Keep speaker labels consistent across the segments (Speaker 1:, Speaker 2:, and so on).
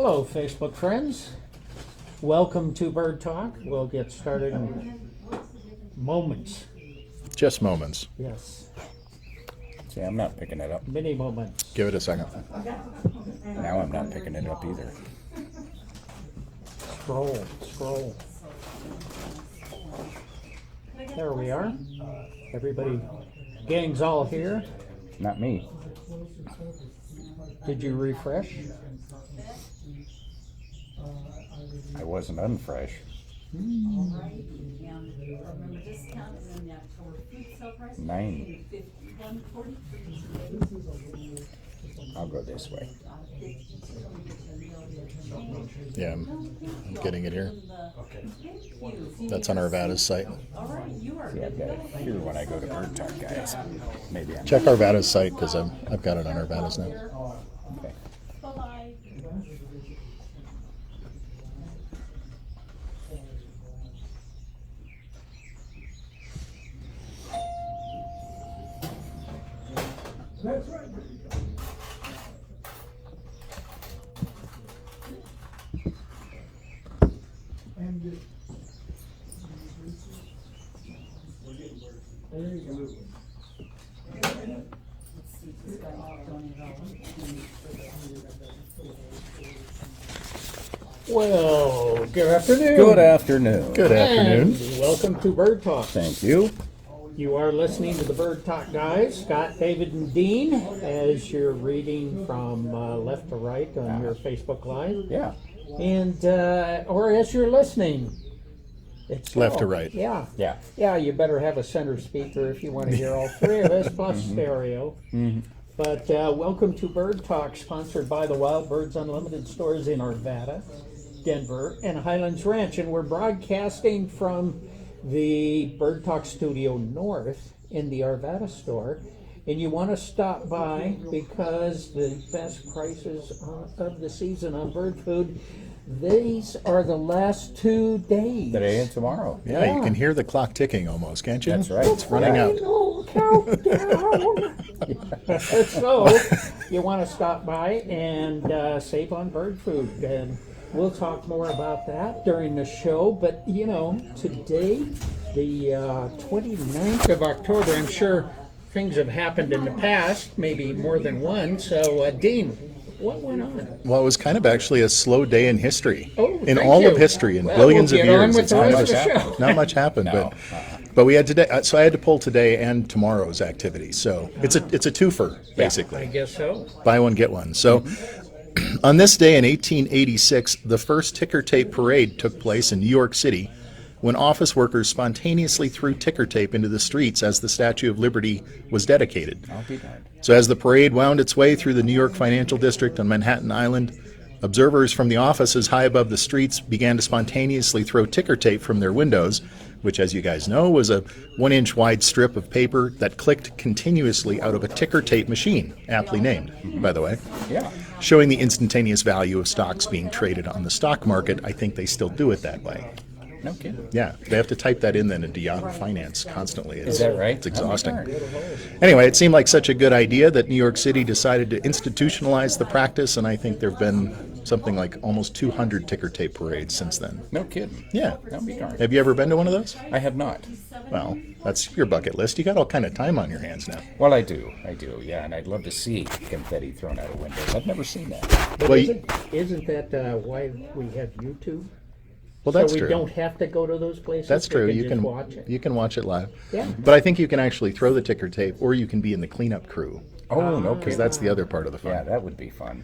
Speaker 1: Hello, Facebook friends. Welcome to Bird Talk. We'll get started in moments.
Speaker 2: Just moments.
Speaker 1: Yes,
Speaker 3: See, I'm not picking it up.
Speaker 1: many moments.
Speaker 2: Give it a second.
Speaker 3: Now I'm not picking it up either.
Speaker 1: Scroll. There we are. Everybody, gang's all here.
Speaker 3: Not me.
Speaker 1: Did you refresh?
Speaker 3: I wasn't unfresh. Nine. I'll go this way.
Speaker 2: Yeah, I'm getting it here. That's on Arvada's site.
Speaker 3: See, I've got it here when I go to BirdTalk Guys. Maybe I'm
Speaker 2: Check Arvada's site because I've got it on Arvada's now.
Speaker 3: okay.
Speaker 1: Well, good afternoon.
Speaker 3: Good afternoon.
Speaker 2: Good afternoon.
Speaker 1: And welcome to Bird Talk.
Speaker 3: Thank you.
Speaker 1: You are listening to the Bird Talk Guys, Scott, David, and Dean, as you're reading from left to right on your Facebook Live.
Speaker 3: Yeah.
Speaker 1: And, or as you're listening. It's
Speaker 2: Left to right.
Speaker 1: Yeah.
Speaker 3: Yeah.
Speaker 1: Yeah, you better have a center speaker if you want to hear all three of us, plus stereo. But welcome to Bird Talk, sponsored by the Wild Birds Unlimited stores in Arvada, Denver, and Highlands Ranch. And we're broadcasting from the Bird Talk Studio North in the Arvada store. And you want to stop by because the best prices of the season on bird food, these are the last 2 days.
Speaker 3: Today and tomorrow.
Speaker 2: Yeah, you can hear the clock ticking almost, can't you?
Speaker 3: That's right.
Speaker 2: It's running out.
Speaker 1: Final countdown. So you want to stop by and save on bird food, and we'll talk more about that during the show. But you know, today, the 29th of October, I'm sure things have happened in the past, maybe more than one. So Dean, what went on?
Speaker 2: Well, it was kind of actually a slow day in history.
Speaker 1: Oh,
Speaker 2: in
Speaker 1: thank
Speaker 2: all
Speaker 1: you.
Speaker 2: of history, in
Speaker 1: Well,
Speaker 2: billions
Speaker 1: we'll
Speaker 2: of
Speaker 1: get on
Speaker 2: years.
Speaker 1: with
Speaker 2: It's
Speaker 1: the
Speaker 2: not
Speaker 1: rest
Speaker 2: much
Speaker 1: of the
Speaker 2: happened.
Speaker 1: show.
Speaker 2: Not much happened,
Speaker 3: No.
Speaker 2: but we had today. So I had to pull today and tomorrow's activity. So it's a twofer basically.
Speaker 1: I guess so.
Speaker 2: Buy one, get one. So on this day in 1886, the first ticker tape parade took place in New York City when office workers spontaneously threw ticker tape into the streets as the Statue of Liberty was dedicated.
Speaker 3: I'll be darned.
Speaker 2: So as the parade wound its way through the New York Financial District on Manhattan Island, observers from the offices high above the streets began to spontaneously throw ticker tape from their windows, which, as you guys know, was a 1-inch wide strip of paper that clicked continuously out of a ticker tape machine, aptly named, by the way,
Speaker 3: Yeah.
Speaker 2: showing the instantaneous value of stocks being traded on the stock market. I think they still do it that way.
Speaker 3: No kidding.
Speaker 2: Yeah, they have to type that in then into Yahoo Finance constantly.
Speaker 3: Is that right?
Speaker 2: It's exhausting.
Speaker 3: I'll be darned.
Speaker 2: Anyway, it seemed like such a good idea that New York City decided to institutionalize the practice, and I think there have been something like almost 200 ticker tape parades since then.
Speaker 3: No kidding.
Speaker 2: Yeah.
Speaker 3: I'll be darned.
Speaker 2: Have you ever been to one of those?
Speaker 3: I have not.
Speaker 2: Well, that's your bucket list. You got all kind of time on your hands now.
Speaker 3: Well, I do, yeah, and I'd love to see confetti thrown out of windows. I've never seen that.
Speaker 1: But
Speaker 2: Well,
Speaker 1: isn't that why we have YouTube?
Speaker 2: Well, that's
Speaker 1: so we
Speaker 2: true.
Speaker 1: don't have to go to those places.
Speaker 2: That's true.
Speaker 1: We
Speaker 2: You
Speaker 1: just
Speaker 2: can
Speaker 1: watch it.
Speaker 2: You can watch it live.
Speaker 1: Yeah.
Speaker 2: But I think you can actually throw the ticker tape, or you can be in the cleanup crew,
Speaker 3: Oh, no
Speaker 2: because
Speaker 3: kidding.
Speaker 2: that's the other part of the fun.
Speaker 3: Yeah, that would be fun.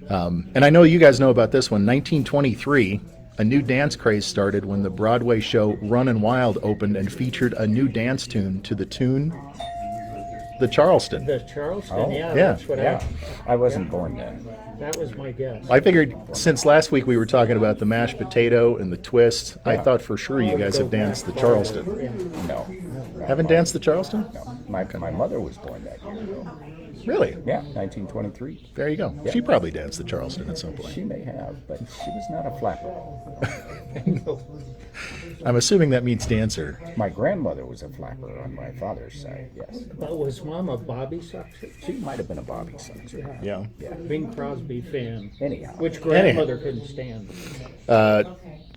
Speaker 2: And I know you guys know about this one. 1923, a new dance craze started when the Broadway show Runnin' Wild opened and featured a new dance tune to the tune The Charleston.
Speaker 1: The Charleston,
Speaker 3: Oh,
Speaker 1: yeah,
Speaker 2: yeah,
Speaker 1: that's what
Speaker 3: Yeah, I wasn't born then.
Speaker 1: that was my guess.
Speaker 2: I figured since last week we were talking about the mashed potato and the twist, I
Speaker 3: Yeah.
Speaker 2: thought for sure you guys have danced the Charleston.
Speaker 3: No.
Speaker 2: Haven't danced the Charleston?
Speaker 3: No. My mother was born that year, though.
Speaker 2: Really?
Speaker 3: Yeah, 1923.
Speaker 2: There you go. She probably danced the Charleston at some point.
Speaker 3: She may have, but she was not a flapper.
Speaker 2: I'm assuming that means dancer.
Speaker 3: My grandmother was a flapper on my father's side, yes.
Speaker 1: But was Mom a Bobby Soxer?
Speaker 3: She might have been a Bobby Soxer.
Speaker 2: Yeah.
Speaker 1: Bing Crosby fan.
Speaker 3: Anyhow.
Speaker 1: Which grandmother couldn't stand?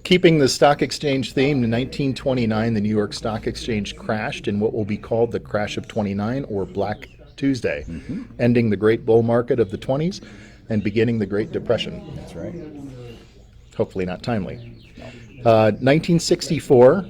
Speaker 2: Keeping the stock exchange theme, in 1929, the New York Stock Exchange crashed in what will be called the Crash of 29, or Black Tuesday, ending the great bull market of the 20s and beginning the Great Depression.
Speaker 3: That's right.
Speaker 2: Hopefully not timely. 1964.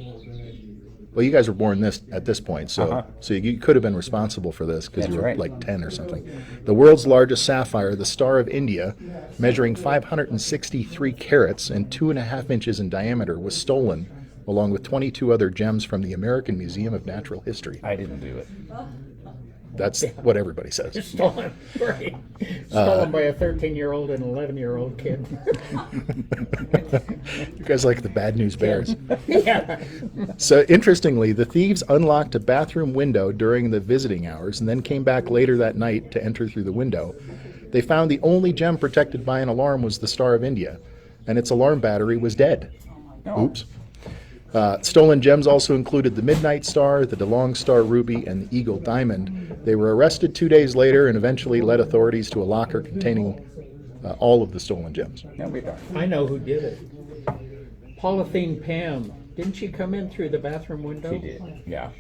Speaker 2: Well, you guys were born at this point, so you could have been responsible for this because you were like 10 or something. The world's largest sapphire, the Star of India, measuring 563 carats and 2.5 inches in diameter, was stolen, along with 22 other gems from the American Museum of Natural History.
Speaker 3: I didn't do it.
Speaker 2: That's what everybody says.
Speaker 1: Stolen, right. Stolen by a 13-year-old and 11-year-old kid.
Speaker 2: You guys like the Bad News Bears.
Speaker 1: Yeah.
Speaker 2: So interestingly, the thieves unlocked a bathroom window during the visiting hours and then came back later that night to enter through the window. They found the only gem protected by an alarm was the Star of India, and its alarm battery was dead.
Speaker 3: No.
Speaker 2: Oops. Stolen gems also included the Midnight Star, the DeLong Star Ruby, and the Eagle Diamond. They were arrested 2 days later and eventually led authorities to a locker containing all of the stolen gems.
Speaker 3: No, we don't.
Speaker 1: I know who did it. Polythene Pam. Didn't she come in through the bathroom window?
Speaker 3: She did. Yeah.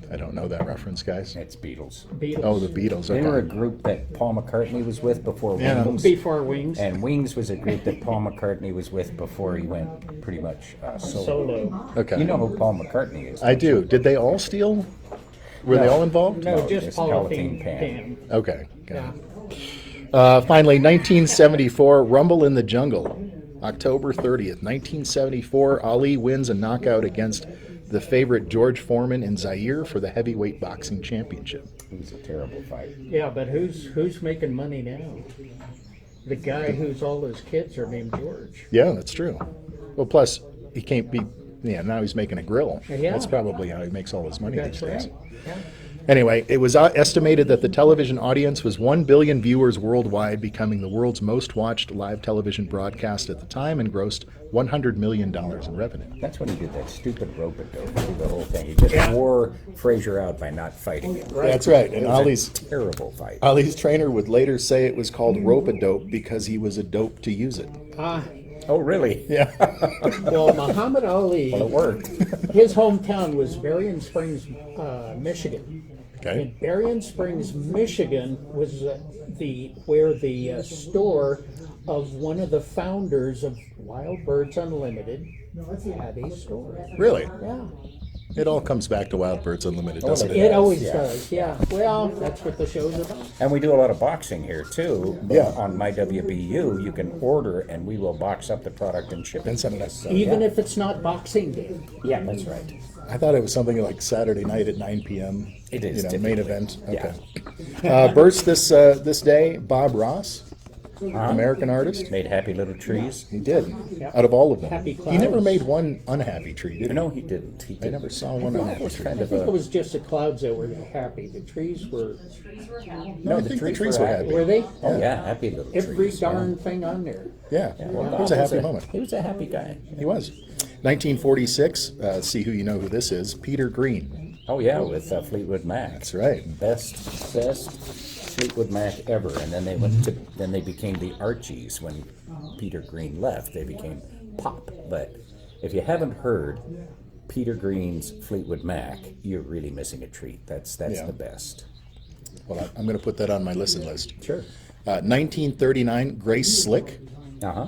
Speaker 2: I don't know that reference, guys.
Speaker 3: It's Beatles.
Speaker 1: Beatles.
Speaker 2: Oh, the Beatles.
Speaker 3: They were a
Speaker 2: Okay.
Speaker 3: group that Paul McCartney was with before
Speaker 2: Yeah.
Speaker 3: Wings.
Speaker 1: Before Wings.
Speaker 3: And Wings was a group that Paul McCartney was with before he went pretty much solo.
Speaker 1: Solo.
Speaker 2: Okay.
Speaker 3: You know who Paul McCartney is?
Speaker 2: I do. Did they all steal? Were they all involved?
Speaker 1: No,
Speaker 3: No,
Speaker 1: just
Speaker 3: just
Speaker 1: Polythene
Speaker 3: Polythene
Speaker 1: Pam.
Speaker 2: Okay. Got
Speaker 1: Yeah.
Speaker 2: it. Finally, 1974, Rumble in the Jungle. October 30th, 1974, Ali wins a knockout against the favorite George Foreman in Zaire for the heavyweight boxing championship.
Speaker 3: It was a terrible fight.
Speaker 1: Yeah, but who's making money now? The guy whose all his kids are named George.
Speaker 2: Yeah, that's true. Well, plus, he can't be, now he's making a grill.
Speaker 1: Yeah.
Speaker 2: That's probably how he makes all his money
Speaker 1: That's
Speaker 2: these days.
Speaker 1: right. Yeah.
Speaker 2: Anyway, it was estimated that the television audience was 1 billion viewers worldwide, becoming the world's most watched live television broadcast at the time and grossed $100 million in revenue.
Speaker 3: That's when he did that stupid rope-a-dope through the whole thing. He just wore Frazier out by not fighting it.
Speaker 2: That's right.
Speaker 3: It
Speaker 2: And
Speaker 3: was
Speaker 2: Ali's
Speaker 3: a terrible fight.
Speaker 2: Ali's trainer would later say it was called rope-a-dope because he was a dope to use it.
Speaker 3: Oh, really?
Speaker 2: Yeah.
Speaker 1: Well, Muhammad Ali,
Speaker 3: Well, it worked.
Speaker 1: his hometown was Berrien Springs, Michigan.
Speaker 2: Okay.
Speaker 1: And Berrien Springs, Michigan was where the store of one of the founders of Wild Birds Unlimited had a store.
Speaker 2: Really?
Speaker 1: Yeah.
Speaker 2: It all comes back to Wild Birds Unlimited, doesn't it?
Speaker 1: It always
Speaker 3: Yeah.
Speaker 1: does, yeah. Well, that's what the show's about.
Speaker 3: And we do a lot of boxing here, too.
Speaker 2: Yeah.
Speaker 3: On my WBU, you can order, and we will box up the product and ship it.
Speaker 2: And send it
Speaker 3: to
Speaker 2: up.
Speaker 3: us. So,
Speaker 1: Even
Speaker 3: yeah.
Speaker 1: if it's not Boxing Day.
Speaker 3: Yeah, that's right.
Speaker 2: I thought it was something like Saturday night at 9 p.m.
Speaker 3: It is
Speaker 2: Main
Speaker 3: typically.
Speaker 2: event.
Speaker 3: Yeah.
Speaker 2: Okay. Births this day, Bob Ross, American artist.
Speaker 3: Made Happy Little Trees.
Speaker 2: He did. Out of all of them.
Speaker 1: Happy
Speaker 2: He never
Speaker 1: Clouds.
Speaker 2: made one unhappy tree, did he?
Speaker 3: No, he didn't. He
Speaker 2: I
Speaker 3: didn't.
Speaker 2: never saw one
Speaker 3: It
Speaker 2: unhappy
Speaker 3: was
Speaker 2: tree.
Speaker 3: kind
Speaker 1: I
Speaker 3: of
Speaker 1: think it
Speaker 3: a...
Speaker 1: was just the clouds that were happy. The trees were.
Speaker 2: No, I think the trees were happy.
Speaker 1: Were they?
Speaker 3: Oh, yeah, Happy Little
Speaker 1: Every
Speaker 3: Trees.
Speaker 1: darn thing on there.
Speaker 2: Yeah.
Speaker 3: Well,
Speaker 2: It was a happy moment.
Speaker 3: He was a happy guy.
Speaker 2: He was. 1946, see who you know who this is, Peter Green.
Speaker 3: Oh, yeah, with Fleetwood Mac.
Speaker 2: That's right.
Speaker 3: Best Fleetwood Mac ever. And then then they became the Archies when Peter Green left. They became pop. But if you haven't heard Peter Green's Fleetwood Mac, you're really missing a treat. That's
Speaker 2: Yeah.
Speaker 3: the best.
Speaker 2: Well, I'm going to put that on my listen list.
Speaker 3: Sure.
Speaker 2: 1939, Grace Slick,
Speaker 3: Uh-huh.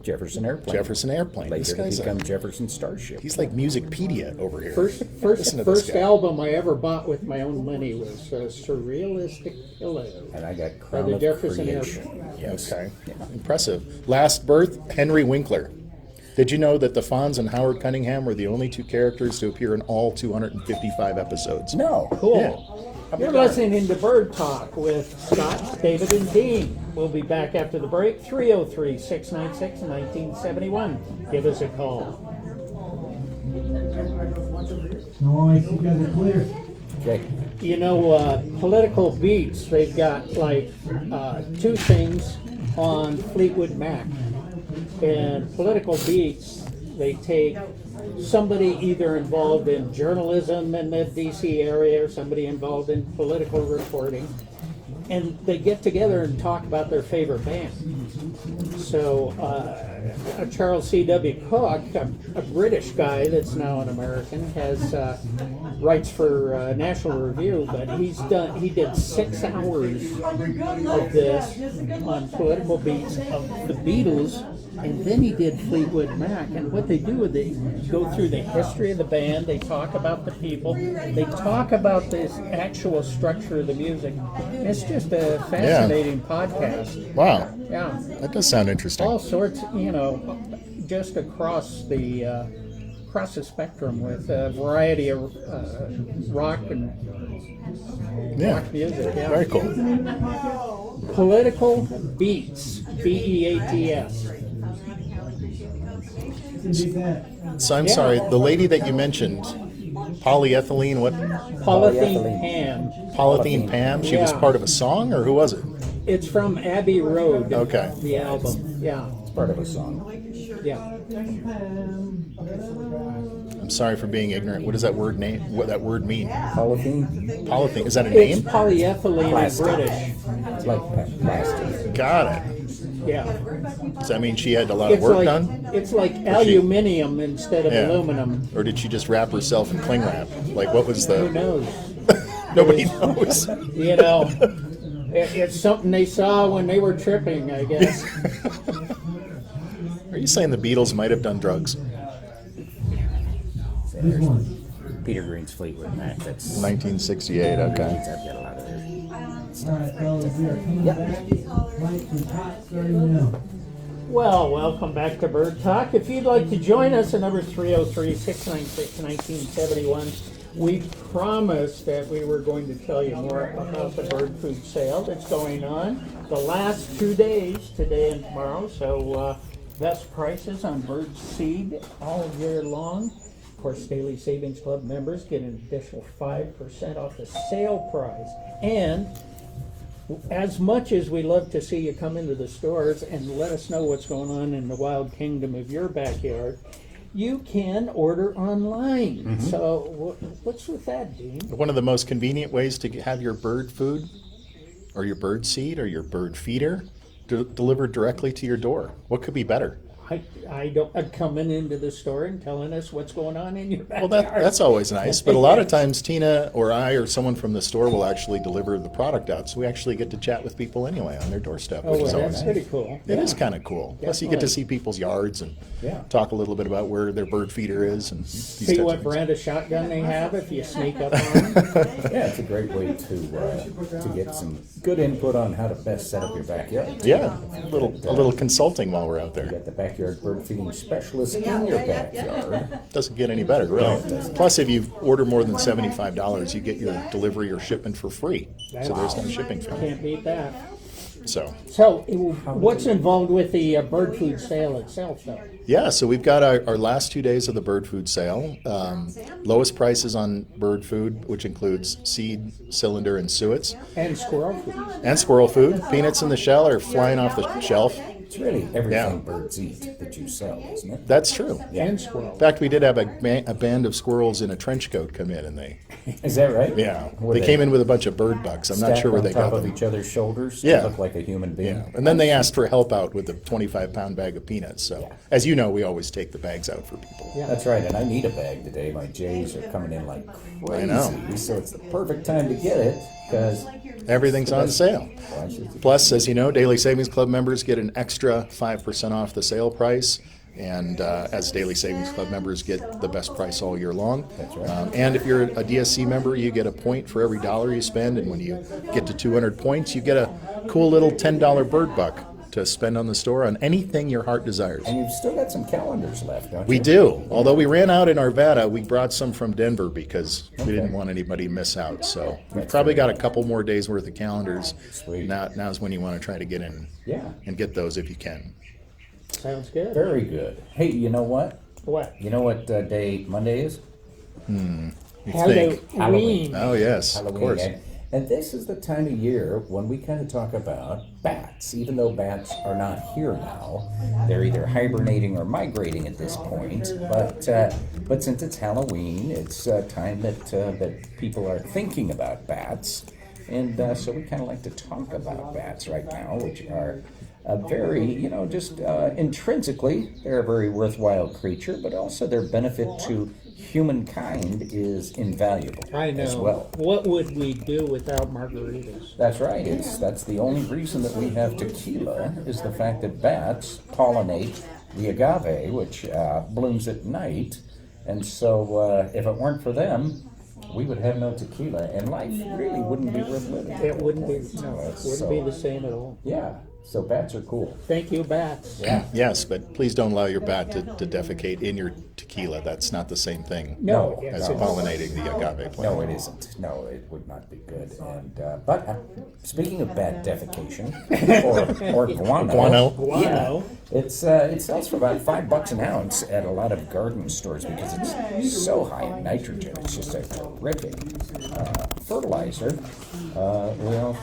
Speaker 3: Jefferson Airplane.
Speaker 2: Jefferson Airplane. This
Speaker 3: Later to
Speaker 2: guy's
Speaker 3: become Jefferson Starship.
Speaker 2: he's like Musicpedia over here.
Speaker 1: First
Speaker 2: Listen to this guy.
Speaker 1: album I ever bought with my own money was Surrealistic Pillow.
Speaker 3: And I got
Speaker 1: By
Speaker 3: Crown
Speaker 1: the
Speaker 3: of
Speaker 1: Jefferson
Speaker 3: Creation.
Speaker 1: Airplane.
Speaker 3: Yes.
Speaker 2: Okay. Impressive. Last birth, Henry Winkler. Did you know that the Fonz and Howard Cunningham were the only two characters to appear in all 255 episodes?
Speaker 3: No.
Speaker 1: Cool.
Speaker 2: Yeah.
Speaker 1: You're listening to Bird Talk with Scott, David, and Dean. We'll be back after the break. 303-696-1971. Give us a call.
Speaker 4: Nice, you guys are clear.
Speaker 3: Okay.
Speaker 1: You know, Political Beats, they've got like two things on Fleetwood Mac. And Political Beats, they take somebody either involved in journalism in the DC area or somebody involved in political reporting, and they get together and talk about their favorite band. So Charles C.W. Cook, a British guy that's now an American, has writes for National Review, but he did 6 hours of this on political beats of the Beatles, and then he did Fleetwood Mac. And what they do is they go through the history of the band, they talk about the people, they talk about this actual structure of the music. It's just a fascinating podcast.
Speaker 2: Wow.
Speaker 1: Yeah.
Speaker 2: That does sound interesting.
Speaker 1: All sorts, just across the spectrum with a variety of rock and rock music. Yeah.
Speaker 2: Very cool.
Speaker 1: Political Beats, Beats.
Speaker 2: So I'm sorry, the lady that you mentioned, polyethylene, what?
Speaker 1: Polythene Pan.
Speaker 2: Polythene Pam? She was
Speaker 1: Yeah.
Speaker 2: part of a song, or who was it?
Speaker 1: It's from Abbey Road.
Speaker 2: Okay.
Speaker 1: The album. Yeah.
Speaker 3: It's part of a song.
Speaker 1: Yeah.
Speaker 2: I'm sorry for being ignorant. What does that word what that word mean?
Speaker 3: Polythene?
Speaker 2: Polythene. Is that a
Speaker 1: It's
Speaker 2: name?
Speaker 1: polyethylene
Speaker 3: Plastic.
Speaker 1: in British.
Speaker 3: It's like plastic.
Speaker 2: Got it.
Speaker 1: Yeah.
Speaker 2: Does that mean she had a lot of work done?
Speaker 1: It's like aluminium instead of
Speaker 2: Yeah.
Speaker 1: aluminum.
Speaker 2: Or did she just wrap herself in cling wrap? Like, what was
Speaker 1: Who
Speaker 2: the...
Speaker 1: knows?
Speaker 2: Nobody knows.
Speaker 1: It's something they saw when they were tripping, I guess.
Speaker 2: Are you saying the Beatles might have done drugs?
Speaker 3: Peter Green's Fleetwood Mac. That's
Speaker 2: 1968, okay.
Speaker 3: I've got a lot of theirs.
Speaker 4: All right, fellas, we are coming back. Lights and hot starting now.
Speaker 1: Well, welcome back to Bird Talk. If you'd like to join us at number 303-696-1971, we promised that we were going to tell you more about the bird food sale that's going on the last 2 days, today and tomorrow. So best prices on bird seed all year long. Of course, Daily Savings Club members get an additional 5% off the sale price. And as much as we love to see you come into the stores and let us know what's going on in the wild kingdom of your backyard, you can order online. So what's with that, Dean?
Speaker 2: One of the most convenient ways to have your bird food or your bird seed or your bird feeder delivered directly to your door. What could be better?
Speaker 1: I don't coming into the store and telling us what's going on in your
Speaker 2: Well,
Speaker 1: backyard.
Speaker 2: that's always nice, but a lot of times Tina or I or someone from the store will actually deliver the product out, so we actually get to chat with people anyway on their doorstep,
Speaker 1: Oh,
Speaker 2: which
Speaker 1: well,
Speaker 2: is always
Speaker 1: that's pretty cool.
Speaker 2: It is kind of cool. Plus, you get to see people's yards and talk a little bit about where their bird feeder is and these
Speaker 1: See
Speaker 2: types
Speaker 1: what
Speaker 2: of things.
Speaker 1: brand of shotgun they have if you sneak up on them.
Speaker 3: Yeah, it's a great way to get some good input on how to best set up your backyard.
Speaker 2: Yeah, a little consulting while we're out
Speaker 3: You
Speaker 2: there.
Speaker 3: got the backyard bird feeding specialist in your backyard.
Speaker 2: Doesn't get any better, really. Plus, if you order more than $75, you get your delivery or shipment for free. So there's no shipping fee.
Speaker 1: Can't beat that.
Speaker 2: So
Speaker 1: So, what's involved with the bird food sale itself, though?
Speaker 2: yeah, so we've got our last 2 days of the bird food sale. Lowest prices on bird food, which includes seed, cylinder, and suets.
Speaker 1: And squirrel food.
Speaker 2: And squirrel food. Peanuts in the shell are flying off the shelf.
Speaker 3: It's really everything
Speaker 2: Yeah.
Speaker 3: birds eat that you sell, isn't it?
Speaker 2: That's true.
Speaker 1: And squirrel.
Speaker 2: In fact, we did have a band of squirrels in a trench coat come in, and
Speaker 3: Is that right? Were
Speaker 2: they came in with a bunch of bird bugs. I'm not
Speaker 3: stacked
Speaker 2: sure where
Speaker 3: on
Speaker 2: they
Speaker 3: top
Speaker 2: got
Speaker 3: of
Speaker 2: them.
Speaker 3: each other's shoulders.
Speaker 2: Yeah.
Speaker 3: To look like a human being.
Speaker 2: Yeah, and then they asked for help out with the 25-pound bag of peanuts. So, as you know, we always take the bags out for people.
Speaker 1: Yeah.
Speaker 3: That's right, and I need a bag today. My Jays are coming in like crazy.
Speaker 2: I know.
Speaker 3: So it's the perfect time to get it because
Speaker 2: Everything's on sale.
Speaker 3: Plus,
Speaker 2: Plus, as you know, Daily Savings Club members get an extra 5% off the sale price. And as Daily Savings Club members get the best price all year long.
Speaker 3: That's right.
Speaker 2: And if you're a DSC member, you get a point for every dollar you spend. And when you get to 200 points, you get a cool little $10 bird buck to spend on the store on anything your heart desires.
Speaker 3: and you've still got some calendars left, don't you?
Speaker 2: We do. Although we ran out in Arvada, we brought some from Denver because we didn't want anybody to miss out. So we've probably got a couple more days worth of calendars.
Speaker 3: Sweet.
Speaker 2: Now's when you want to try to get in and get those if you can.
Speaker 1: Sounds good.
Speaker 3: Very good. Hey, you know what?
Speaker 1: What?
Speaker 3: You know what day Monday is?
Speaker 2: You
Speaker 1: Halloween.
Speaker 2: think? Oh, yes,
Speaker 3: Halloween.
Speaker 2: of course.
Speaker 3: And this is the time of year when we kind of talk about bats. Even though bats are not here now, they're either hibernating or migrating at this point. But since it's Halloween, it's time that people are thinking about bats. And so we kind of like to talk about bats right now, which are very, just intrinsically, they're a very worthwhile creature, but also their benefit to humankind is invaluable
Speaker 1: I know.
Speaker 3: as well.
Speaker 1: What would we do without margaritas?
Speaker 3: That's right. That's the only reason that we have tequila is the fact that bats pollinate the agave, which blooms at night. And so if it weren't for them, we would have no tequila, and life really wouldn't be worth living.
Speaker 1: It wouldn't be, no, it wouldn't be the same at all.
Speaker 3: Yeah, so bats are cool.
Speaker 1: Thank you, bats.
Speaker 3: Yeah.
Speaker 2: Yes, but please don't allow your bat to defecate in your tequila. That's not the same thing
Speaker 1: No,
Speaker 2: as
Speaker 1: yes,
Speaker 2: pollinating the agave plant.
Speaker 3: No, it isn't. No, it would not be good. And but speaking of bat defecation or guano,
Speaker 1: Guano.
Speaker 3: it sells for about $5 an ounce at a lot of garden stores because it's so high in nitrogen. It's just a terrific fertilizer.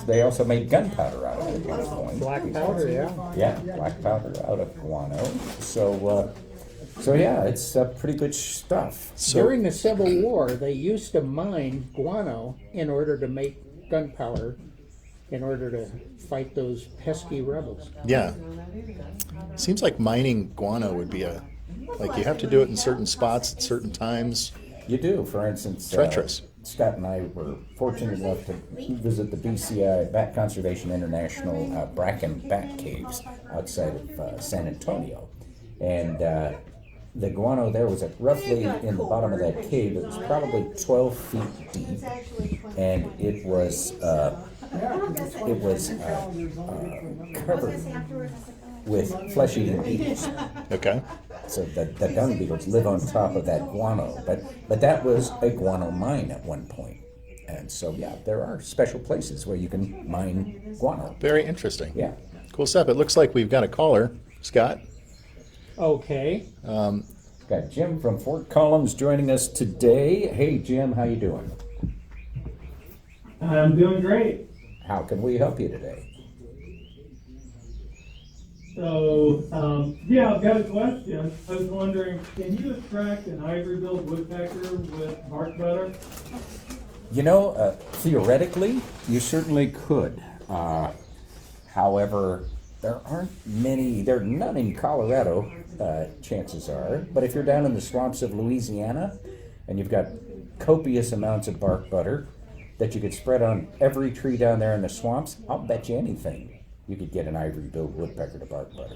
Speaker 3: They also make gunpowder out of it at one point.
Speaker 1: Black powder, yeah.
Speaker 3: Yeah, black powder out of guano. So yeah, it's pretty good stuff.
Speaker 1: During the Civil War, they used to mine guano in order to make gunpowder, in order to fight those pesky rebels.
Speaker 2: Yeah. Seems like mining guano would be you have to do it in certain spots at certain times.
Speaker 3: You do, for instance.
Speaker 2: Treacherous.
Speaker 3: Scott and I were fortunate enough to visit the BCI Bat Conservation International Bracken Bat Caves outside of San Antonio. And the guano there was roughly in the bottom of that cave. It was probably 12 feet deep, and it was covered with flesh-eating beetles.
Speaker 2: Okay.
Speaker 3: So the dung beetles live on top of that guano. But that was a guano mine at one point. And so, yeah, there are special places where you can mine guano.
Speaker 2: Very interesting.
Speaker 3: Yeah.
Speaker 2: Cool stuff. It looks like we've got a caller, Scott.
Speaker 1: Okay.
Speaker 3: Got Jim from Fort Collins joining us today. Hey, Jim, how you doing?
Speaker 4: I'm doing great.
Speaker 3: How can we help you today?
Speaker 4: So, I've got a question. I was wondering, can you attract an ivory-billed woodpecker with bark butter?
Speaker 3: Theoretically, you certainly could. However, there are none in Colorado, chances are. But if you're down in the swamps of Louisiana and you've got copious amounts of bark butter that you could spread on every tree down there in the swamps, I'll bet you anything you could get an ivory-billed woodpecker to bark butter.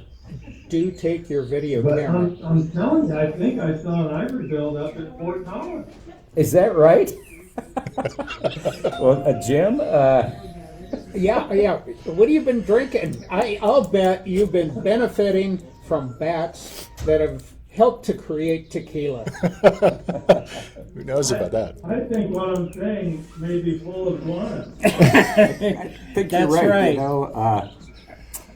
Speaker 1: Do take your video
Speaker 4: But
Speaker 1: camera.
Speaker 4: I'm telling you, I think I saw an ivory-billed up at Fort Collins.
Speaker 3: Is that right? Well, Jim,
Speaker 1: Yeah. What have you been drinking? I'll bet you've been benefiting from bats that have helped to create tequila.
Speaker 2: Who knows about that?
Speaker 4: I think what I'm saying may be full of guano.
Speaker 3: I think
Speaker 1: That's
Speaker 3: you're right.
Speaker 1: right.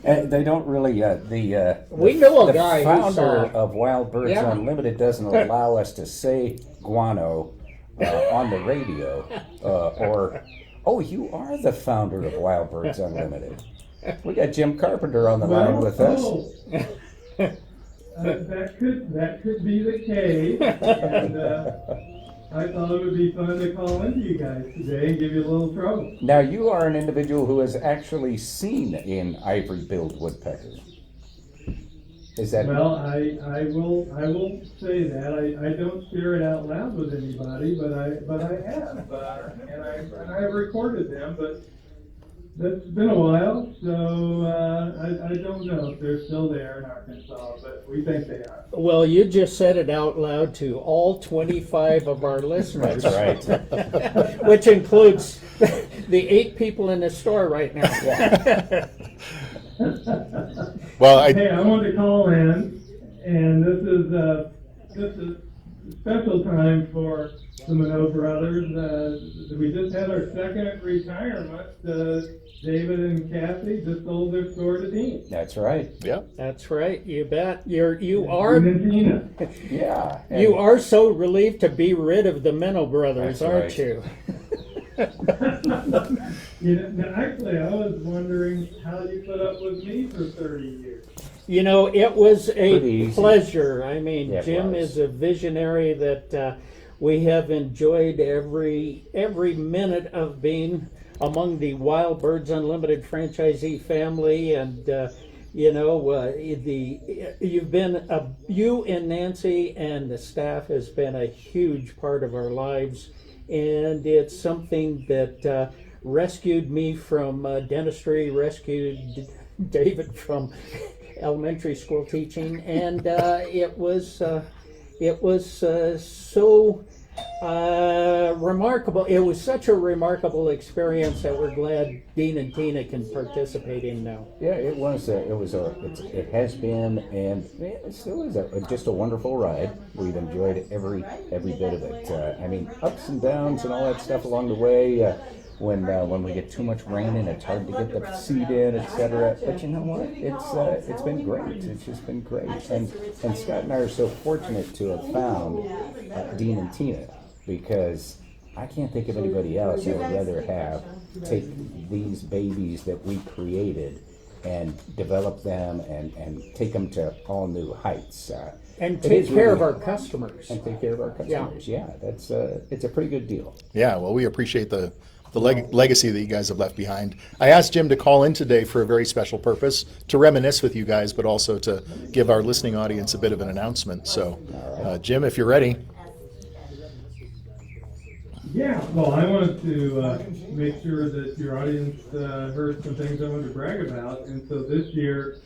Speaker 3: They don't really.
Speaker 1: We know a
Speaker 3: the
Speaker 1: guy who
Speaker 3: founder
Speaker 1: saw.
Speaker 3: of Wild Birds
Speaker 1: Yeah.
Speaker 3: Unlimited doesn't allow us to say guano on the radio, oh, you are the founder of Wild Birds Unlimited. We got Jim Carpenter on the line with us.
Speaker 4: That could be the case. And I thought it would be fun to call into you guys today and give you a little trouble.
Speaker 3: Now, you are an individual who has actually seen an ivory-billed woodpecker. Is that
Speaker 4: Well, I will say that I don't share it out loud with anybody, but I have, and I recorded them, but that's been a while, so I don't know if they're still there in Arkansas, but we think they are.
Speaker 1: Well, you just said it out loud to all 25 of our listeners.
Speaker 3: That's right?
Speaker 1: Which includes the 8 people in the store right now.
Speaker 2: Well,
Speaker 4: Hey, I wanted to call in, and this is a special time for the Menough brothers. We just had our second retirement. David and Kathy just sold their store to Dean.
Speaker 3: That's right.
Speaker 2: yeah.
Speaker 1: That's right. You bet. You
Speaker 4: Dean
Speaker 1: are
Speaker 4: and Tina.
Speaker 3: Yeah.
Speaker 1: you are so relieved to be rid of the Menough brothers,
Speaker 3: That's
Speaker 1: aren't
Speaker 3: right.
Speaker 1: you?
Speaker 4: Actually, I was wondering how you put up with me for 30 years.
Speaker 1: You know, it was
Speaker 3: Pretty
Speaker 1: a
Speaker 3: easy.
Speaker 1: pleasure. I mean,
Speaker 3: Yeah, it
Speaker 1: Jim
Speaker 3: was.
Speaker 1: is a visionary that we have enjoyed every minute of being among the Wild Birds Unlimited franchisee family, and you've been you and Nancy and the staff has been a huge part of our lives, and it's something that rescued me from dentistry, rescued David from elementary school teaching, and it was so remarkable. It was such a remarkable experience that we're glad Dean and Tina can participate in now.
Speaker 3: Yeah, it has been, and it still is just a wonderful ride. We've enjoyed every bit of it. I mean, ups and downs and all that stuff along the way. When we get too much rain and it's hard to get the seed in, etc. But you know what? It's been great. It's just been great. And Scott and I are so fortunate to have found Dean and Tina, because I can't think of anybody else I would rather have take these babies that we created and develop them and take them to all new heights.
Speaker 1: And
Speaker 3: It
Speaker 1: take
Speaker 3: is
Speaker 1: care of
Speaker 3: really-
Speaker 1: our customers.
Speaker 3: And take care of our customers. Yeah, that's it's a pretty good deal.
Speaker 2: Yeah, well, we appreciate the legacy that you guys have left behind. I asked Jim to call in today for a very special purpose, to reminisce with you guys, but also to give our listening audience a bit of an announcement. So, Jim, if you're ready.
Speaker 4: Yeah, well, I wanted to make sure that your audience heard some things I wanted to brag about. And so this year,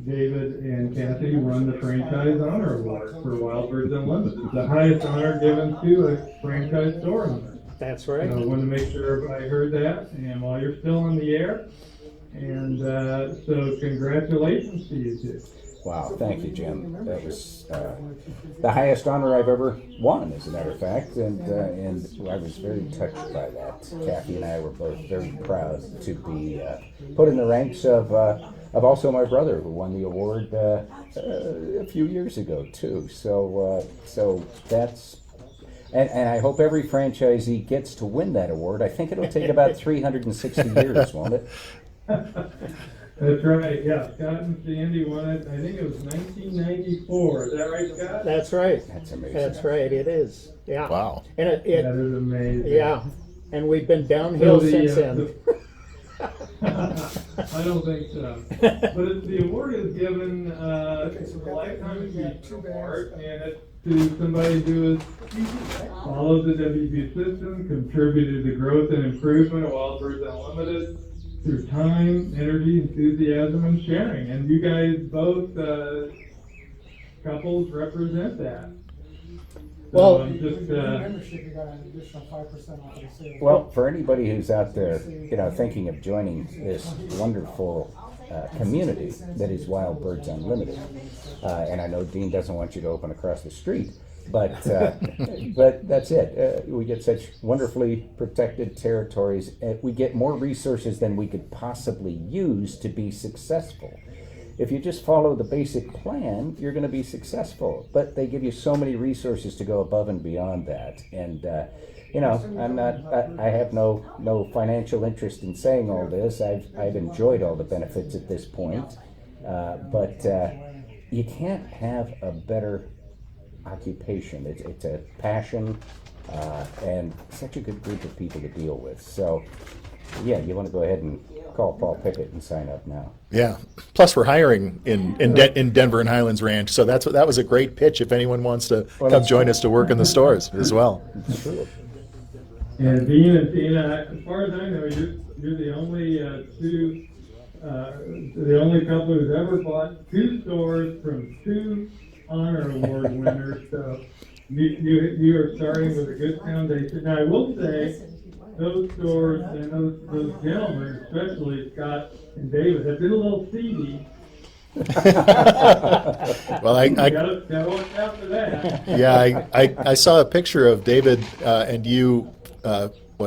Speaker 4: David and Kathy won the Franchise Honor Award for Wild Birds Unlimited. It's the highest honor given to a franchise store owner.
Speaker 1: That's right.
Speaker 4: So I wanted to make sure everybody heard that, and while you're still on the air. And so congratulations to you two.
Speaker 3: Wow, thank you, Jim. That was the highest honor I've ever won, as a matter of fact, and I was very touched by that. Kathy and I were both very proud to be put in the ranks of also my brother, who won the award a few years ago too. So that's. And I hope every franchisee gets to win that award. I think it'll take about 360 years, won't it?
Speaker 4: That's right, yeah. Scott and Sandy won it, I think it was 1994. Is that right, Scott?
Speaker 1: That's right.
Speaker 3: That's amazing.
Speaker 1: That's right. It is. Yeah.
Speaker 2: Wow.
Speaker 1: And
Speaker 4: That is amazing.
Speaker 1: yeah, and we've been downhill since then.
Speaker 4: I don't think so. But the award is given, it's a lifetime achievement award, and it's to somebody who has followed the WB system, contributed to growth and improvement of Wild Birds Unlimited through time, energy, enthusiasm, and sharing. And you guys both, couples, represent that. So
Speaker 1: Well,
Speaker 4: I'm just,
Speaker 5: membership, you got an additional 5% off of the sale.
Speaker 3: Well, for anybody who's out there, thinking of joining this wonderful community that is Wild Birds Unlimited, and I know Dean doesn't want you to open across the street, but but that's it. We get such wonderfully protected territories. We get more resources than we could possibly use to be successful. If you just follow the basic plan, you're going to be successful. But they give you so many resources to go above and beyond that. And I have no financial interest in saying all this. I've enjoyed all the benefits at this point. But you can't have a better occupation. It's a passion and such a good group of people to deal with. So, yeah, you want to go ahead and call Paul Pickett and sign up now.
Speaker 2: Yeah. Plus, we're hiring in Denver and Highlands Ranch, so that was a great pitch. If anyone wants to come join us to work in the stores as well.
Speaker 3: It's true.
Speaker 4: and Dean and Tina, as far as I know, you're the only the only couple who's ever bought two stores from two honor award winners. So you are starting with a good foundation. Now I will say, those stores and those gentlemen, especially Scott and David, have been a little seedy.
Speaker 2: Well, I
Speaker 4: Gotta watch out for that.
Speaker 2: yeah, I saw a picture of David and you,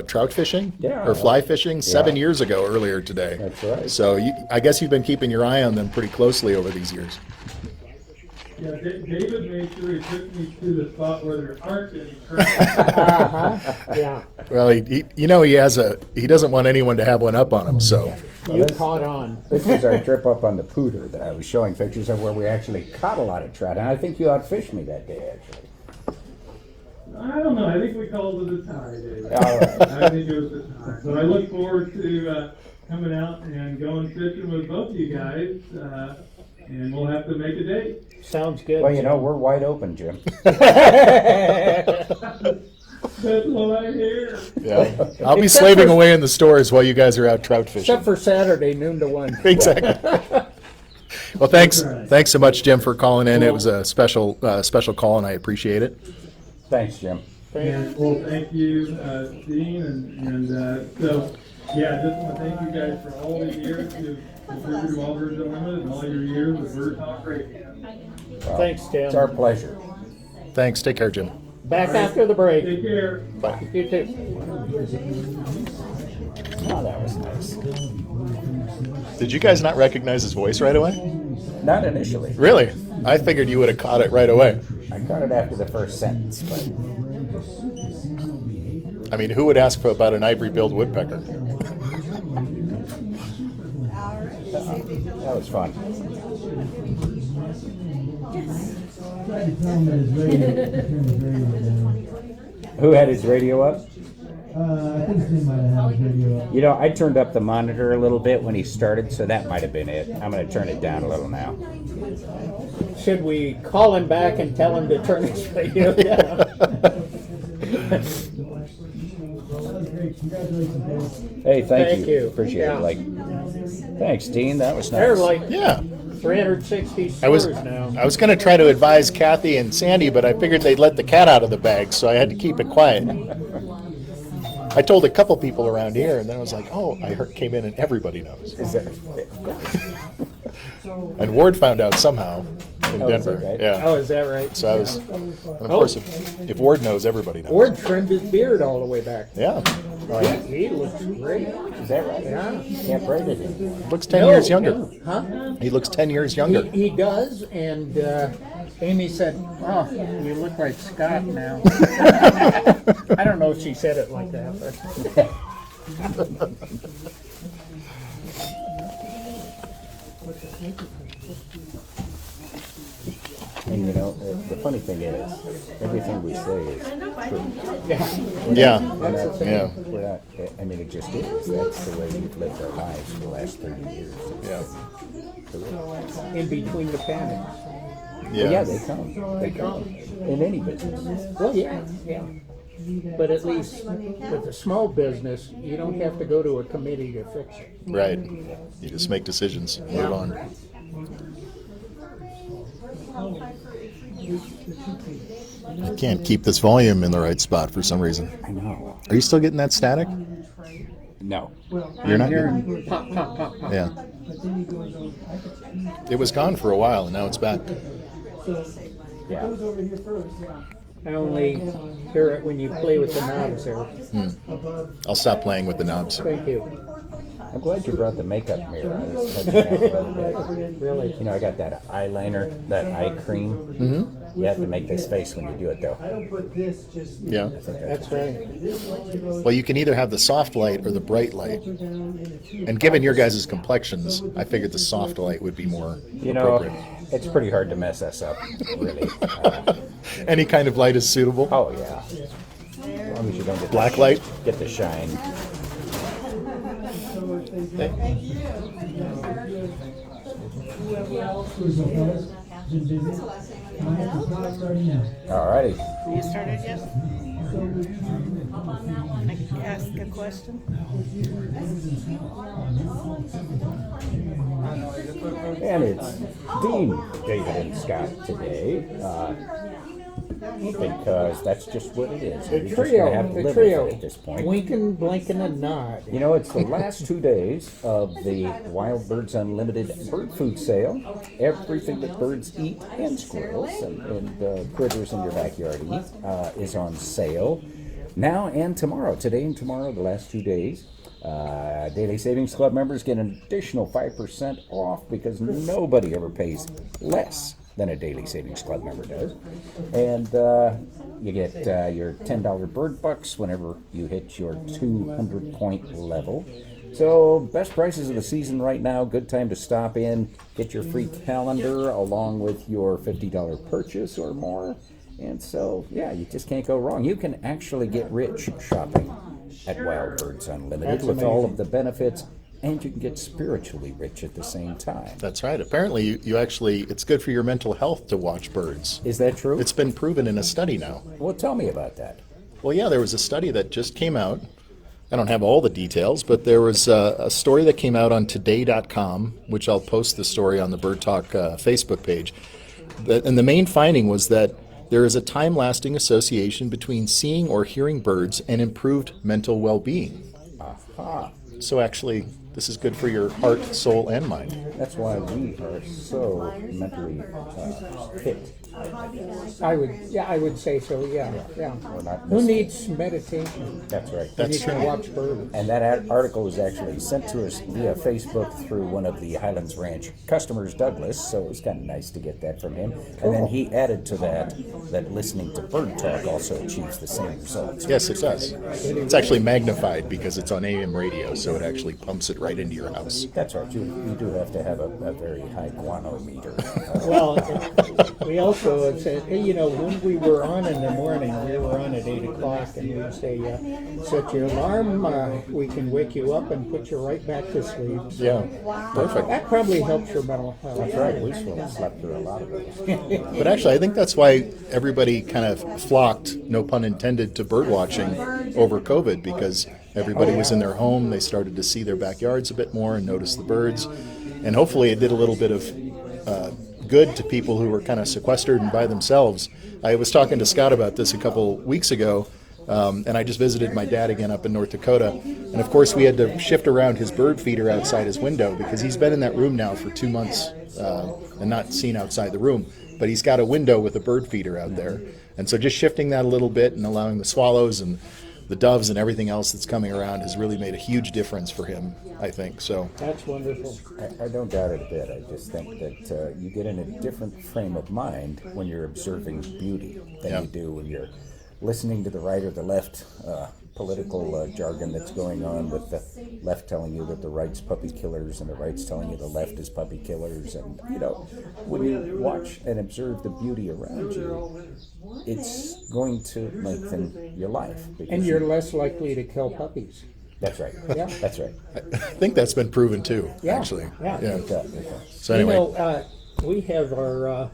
Speaker 2: trout fishing?
Speaker 3: Yeah.
Speaker 2: Or fly fishing 7
Speaker 3: Yeah.
Speaker 2: years ago, earlier today.
Speaker 3: That's right.
Speaker 2: So I guess you've been keeping your eye on them pretty closely over these years.
Speaker 4: Yeah, David made sure he took me to the spot where there aren't any trout.
Speaker 1: Yeah,
Speaker 2: Well, he he doesn't want anyone to have one up on him, so.
Speaker 1: you caught on.
Speaker 3: This was our trip up on the Pooter that I was showing pictures of where we actually caught a lot of trout. And I think you outfished me that day, actually.
Speaker 4: I don't know. I think we called it a tie, David.
Speaker 3: All right.
Speaker 4: I think it was a tie. So I look forward to coming out and going fishing with both of you guys, and we'll have to make a date.
Speaker 1: Sounds good.
Speaker 3: Well, you know, we're wide open, Jim.
Speaker 4: That's what I hear.
Speaker 2: Yeah. I'll be
Speaker 1: Except
Speaker 2: slaving
Speaker 1: for-
Speaker 2: away in the stores while you guys are out trout fishing.
Speaker 1: Except for Saturday, noon to 1.
Speaker 2: Exactly. Well, thanks.
Speaker 4: That's right.
Speaker 2: Thanks so much, Jim, for calling in. It was a special call, and I appreciate it.
Speaker 3: Thanks, Jim.
Speaker 4: And well, thank you, Dean, and so yeah, just want to thank you guys for all the years you've contributed to All Birds Unlimited and all your years with BirdTalk Radio.
Speaker 3: Well,
Speaker 1: Thanks, Tim.
Speaker 3: It's our pleasure.
Speaker 2: Thanks. Take care, Jim.
Speaker 1: Back after the break.
Speaker 4: Take care.
Speaker 2: Bye.
Speaker 1: You too.
Speaker 3: Oh, that was nice.
Speaker 2: Did you guys not recognize his voice right away?
Speaker 3: Not initially.
Speaker 2: Really? I figured you would have caught it right away.
Speaker 3: I got it after the first sentence, but
Speaker 2: I mean, who would ask for about an ivory-billed woodpecker?
Speaker 3: that was fun. Who had his radio up?
Speaker 5: I think Tim might have his video up.
Speaker 3: You know, I turned up the monitor a little bit when he started, so that might have been it. I'm going to turn it down a little now.
Speaker 1: Should we call him back and tell him to turn his radio down?
Speaker 5: That was great. Congratulations, Dave.
Speaker 3: Hey,
Speaker 1: Thank you.
Speaker 3: Appreciate
Speaker 1: Yeah.
Speaker 3: it. Like, thanks, Dean. That was nice.
Speaker 1: They're like
Speaker 2: Yeah.
Speaker 1: 360
Speaker 2: I was
Speaker 1: stores now.
Speaker 2: going to try to advise Kathy and Sandy, but I figured they'd let the cat out of the bag, so I had to keep it quiet. I told a couple people around here, and then I was like, oh, came in and everybody knows.
Speaker 3: Is that,
Speaker 2: And Ward found out somehow in
Speaker 3: Oh, is
Speaker 2: Denver.
Speaker 3: that right?
Speaker 2: Yeah.
Speaker 1: Oh, is that right?
Speaker 2: So I was, and of course, if Ward knows, everybody knows.
Speaker 1: Ward trimmed his beard all the way back.
Speaker 2: Yeah.
Speaker 1: He looks great.
Speaker 3: is that right?
Speaker 1: Yeah.
Speaker 3: Can't braid it in.
Speaker 2: Looks 10 years younger.
Speaker 1: No. Huh?
Speaker 2: He looks 10 years younger.
Speaker 1: He does, and Amy said, "Oh, you look like Scott now." I don't know if she said it like that, but
Speaker 3: And you know, the funny thing is, everything we say is true.
Speaker 1: yeah,
Speaker 2: Yeah.
Speaker 1: that's the thing.
Speaker 2: Yeah.
Speaker 3: We're not, I mean, it just is. That's the way we've lived our lives for the last 30 years.
Speaker 2: Yeah.
Speaker 1: In between the panics.
Speaker 3: Yeah,
Speaker 2: Yeah.
Speaker 3: they come. They come. In any business.
Speaker 1: Well, yeah, yeah. But at least with a small business, you don't have to go to a committee to fix it.
Speaker 2: Right. You just make decisions. Move on. I can't keep this volume in the right spot for some reason.
Speaker 3: I know.
Speaker 2: Are you still getting that static?
Speaker 3: No.
Speaker 2: You're not?
Speaker 1: Hearing pop, pop, pop, pop.
Speaker 2: Yeah. It was gone for a while, and now it's back.
Speaker 3: Yeah.
Speaker 5: Over here first, yeah.
Speaker 1: I only hear it when you play with the knobs there.
Speaker 2: I'll stop playing with the knobs.
Speaker 1: Thank you.
Speaker 3: I'm glad you brought the makeup mirror. I was touching that a little bit.
Speaker 1: Really.
Speaker 3: You know, I got that eyeliner, that eye cream. Mm-hmm. You have to make this face when you do it, though.
Speaker 5: I don't put this just.
Speaker 2: Yeah.
Speaker 1: That's right.
Speaker 2: Well, you can either have the soft light or the bright light. And given your guys' complexions, I figured the soft light would be more
Speaker 3: You know,
Speaker 2: appropriate.
Speaker 3: it's pretty hard to mess us up, really.
Speaker 2: Any kind of light is suitable.
Speaker 3: Oh, yeah. As long as you don't get
Speaker 2: Black
Speaker 3: the,
Speaker 2: light?
Speaker 3: get the shine.
Speaker 5: Been busy. It's not starting now.
Speaker 3: All righty.
Speaker 6: You started yet? Want to ask a question?
Speaker 3: And it's Dean, David, and Scott today, because that's just what it is. You're
Speaker 1: The
Speaker 3: just gonna have
Speaker 1: trio,
Speaker 3: to
Speaker 1: the
Speaker 3: live
Speaker 1: trio.
Speaker 3: with it at this point.
Speaker 1: Winking, blinking, and nod.
Speaker 3: You know, it's the last 2 days of the Wild Birds Unlimited bird food sale. Everything that birds eat, and squirrels and critters in your backyard eat, is on sale now and tomorrow. Today and tomorrow, the last 2 days. Daily Savings Club members get an additional 5% off because nobody ever pays less than a Daily Savings Club member does. And you get your $10 bird bucks whenever you hit your 200-point level. So, best prices of the season right now. Good time to stop in, get your free calendar along with your $50 purchase or more. And so, yeah, you just can't go wrong. You can actually get rich shopping at Wild Birds Unlimited
Speaker 1: That's
Speaker 3: with all
Speaker 1: amazing.
Speaker 3: of the benefits, and you can get spiritually rich at the same time.
Speaker 2: That's right. Apparently, you actually, it's good for your mental health to watch birds.
Speaker 3: Is that true?
Speaker 2: It's been proven in a study now.
Speaker 3: Well, tell me about that.
Speaker 2: Well, yeah, there was a study that just came out. I don't have all the details, but there was a story that came out on today.com, which I'll post the story on the Bird Talk Facebook page. And the main finding was that there is a time-lasting association between seeing or hearing birds and improved mental well-being.
Speaker 3: Aha.
Speaker 2: So actually, this is good for your heart, soul, and mind.
Speaker 3: That's why we are so mentally fit.
Speaker 1: I would say so. Yeah.
Speaker 3: We're not
Speaker 1: Who
Speaker 3: missing.
Speaker 1: needs meditation?
Speaker 3: That's right.
Speaker 1: When you
Speaker 2: That's
Speaker 1: can
Speaker 2: true.
Speaker 1: watch birds.
Speaker 3: And that article was actually sent to us via Facebook through one of the Highlands Ranch customers, Douglas, so it was kind of nice to get that from him. And then he added to that listening to Bird Talk also achieves the same results.
Speaker 2: Yes, it does. It's actually magnified because it's on AM radio, so it actually pumps it right into your house.
Speaker 3: That's right. You do have to have a very high guano meter.
Speaker 1: Well, we also had said, hey, when we were on in the morning, we were on at 8 o'clock, and we'd say, set your alarm, we can wake you up and put you right back to sleep.
Speaker 2: Yeah, perfect.
Speaker 1: That probably helps your mental health.
Speaker 3: That's right. We slept through a lot of those.
Speaker 2: But actually, I think that's why everybody kind of flocked, no pun intended, to bird watching over COVID, because everybody was in their home. They started to see their backyards a bit more and notice the birds. And hopefully it did a little bit of good to people who were kind of sequestered and by themselves. I was talking to Scott about this a couple weeks ago, and I just visited my dad again up in North Dakota. And of course, we had to shift around his bird feeder outside his window because he's been in that room now for 2 months and not seen outside the room. But he's got a window with a bird feeder out there. And so just shifting that a little bit and allowing the swallows and the doves and everything else that's coming around has really made a huge difference for him, I think. So
Speaker 1: That's wonderful.
Speaker 3: I don't doubt it a bit. I just think that you get in a different frame of mind when you're observing beauty than you do when you're listening to the right or the left political jargon that's going on, with the left telling you that the right's puppy killers and the right's telling you the left is puppy killers. And, when you watch and observe the beauty around you, it's going to lengthen your life. because
Speaker 1: And you're less likely to kill puppies.
Speaker 3: That's right.
Speaker 1: Yeah.
Speaker 3: That's right.
Speaker 2: I think that's been proven too,
Speaker 1: Yeah,
Speaker 2: actually.
Speaker 1: yeah.
Speaker 2: So anyway,
Speaker 1: We have our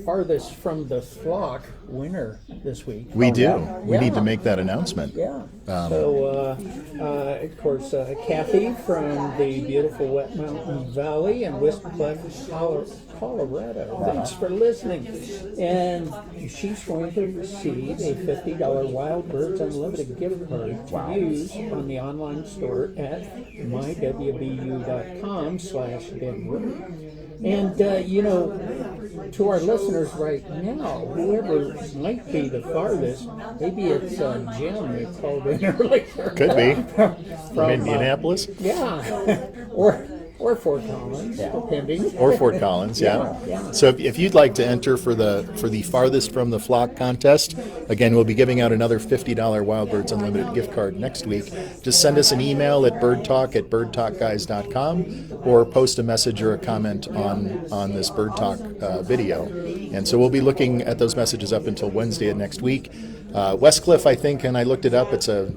Speaker 1: farthest from the flock winner this week.
Speaker 2: we do.
Speaker 3: yeah.
Speaker 2: We need to make that announcement.
Speaker 1: Yeah. Of course, Kathy from the beautiful Wet Mountain Valley in Westcliff, Colorado. Thanks for listening. And she's going to receive a $50 Wild Birds Unlimited gift card to use on the online store at mywbu.com/Denver. And, to our listeners right now, whoever might be the farthest, maybe it's Jim that called in earlier.
Speaker 2: Could be.
Speaker 1: From
Speaker 2: Indianapolis
Speaker 1: yeah, or Fort Collins, depending.
Speaker 2: or Fort Collins, yeah.
Speaker 1: Yeah.
Speaker 2: So if you'd like to enter for the farthest from the flock contest, again, we'll be giving out another $50 Wild Birds Unlimited gift card next week. Just send us an email at birdtalk@birdtalkguys.com or post a message or a comment on this Bird Talk video. And so we'll be looking at those messages up until Wednesday of next week. Westcliff, I think, and I looked it up, it's a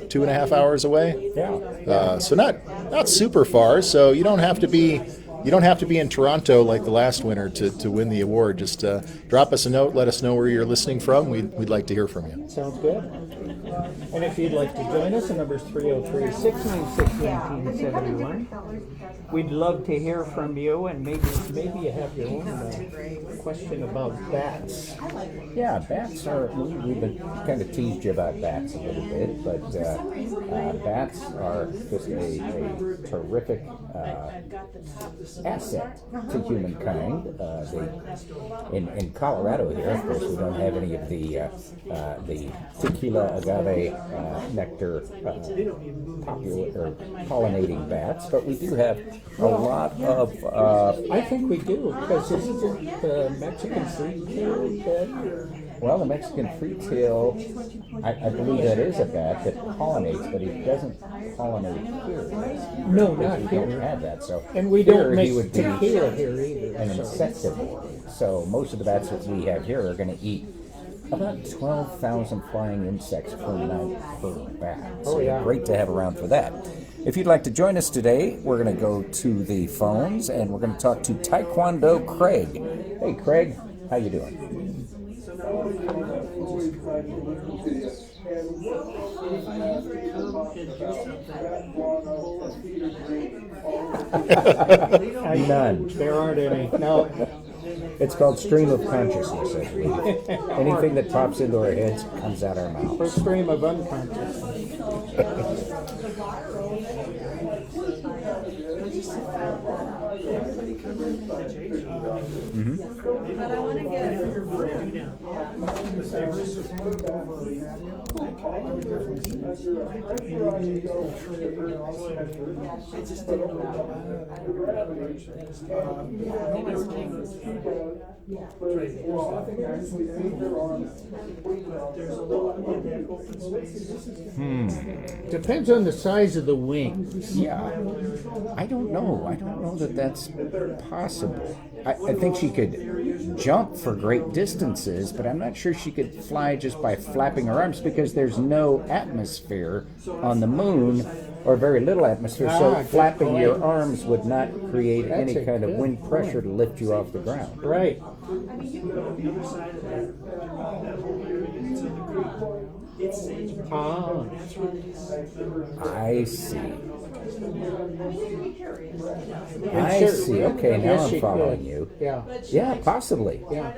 Speaker 2: 2.5 hours away.
Speaker 3: Yeah.
Speaker 2: So not super far. So you don't have to be in Toronto like the last winter to win the award. Just drop us a note, let us know where you're listening from. We'd like to hear from you.
Speaker 1: Sounds good. And if you'd like to join us, the number's 303-696-1971. We'd love to hear from you, and maybe you have your own question about bats.
Speaker 3: Yeah, bats are, we've been kind of teased you about bats a little bit, but bats are just a terrific asset to humankind. In Colorado here, of course, we don't have any of the tequila agave nectar popular or pollinating bats, but we do have a lot of.
Speaker 1: I think we do, because isn't it the Mexican free-tailed bat?
Speaker 3: Well, the Mexican free-tail, I believe that is a bat that pollinates, but he doesn't pollinate here.
Speaker 1: No,
Speaker 3: We
Speaker 1: not
Speaker 3: don't
Speaker 1: here.
Speaker 3: have that, so
Speaker 1: And we
Speaker 3: here
Speaker 1: don't
Speaker 3: he
Speaker 1: make
Speaker 3: would be
Speaker 1: tequila here either.
Speaker 3: an
Speaker 1: so-
Speaker 3: insectivore. So most of the bats that we have here are going to eat about 12,000 flying insects per night per bat. So
Speaker 1: Oh, yeah.
Speaker 3: great to have around for that. If you'd like to join us today, we're going to go to the phones and we're going to talk to Taekwondo Craig. Hey, Craig, how you doing? None.
Speaker 1: There aren't any. No.
Speaker 3: It's called stream of consciousness, I believe. Anything that pops into our heads comes out our
Speaker 1: Or
Speaker 3: mouths.
Speaker 1: stream of unconsciousness.
Speaker 5: But I want to get
Speaker 1: Depends on the size of the wings.
Speaker 3: Yeah. I don't know. I don't know that that's possible. I think she could jump for great distances, but I'm not sure she could fly just by flapping her arms because there's no atmosphere on the moon, or very little atmosphere, so
Speaker 1: Good
Speaker 3: flapping
Speaker 1: point.
Speaker 3: your arms would not create
Speaker 1: That's
Speaker 3: any
Speaker 1: a
Speaker 3: kind of
Speaker 1: good
Speaker 3: wind pressure to lift you off the ground.
Speaker 1: Right. Ah,
Speaker 3: I see.
Speaker 1: and
Speaker 3: I
Speaker 1: sure-
Speaker 3: see. Okay, now
Speaker 1: yes,
Speaker 3: I'm
Speaker 1: she
Speaker 3: following
Speaker 1: could.
Speaker 3: you.
Speaker 1: Yeah.
Speaker 3: Yeah, possibly.
Speaker 1: Yeah.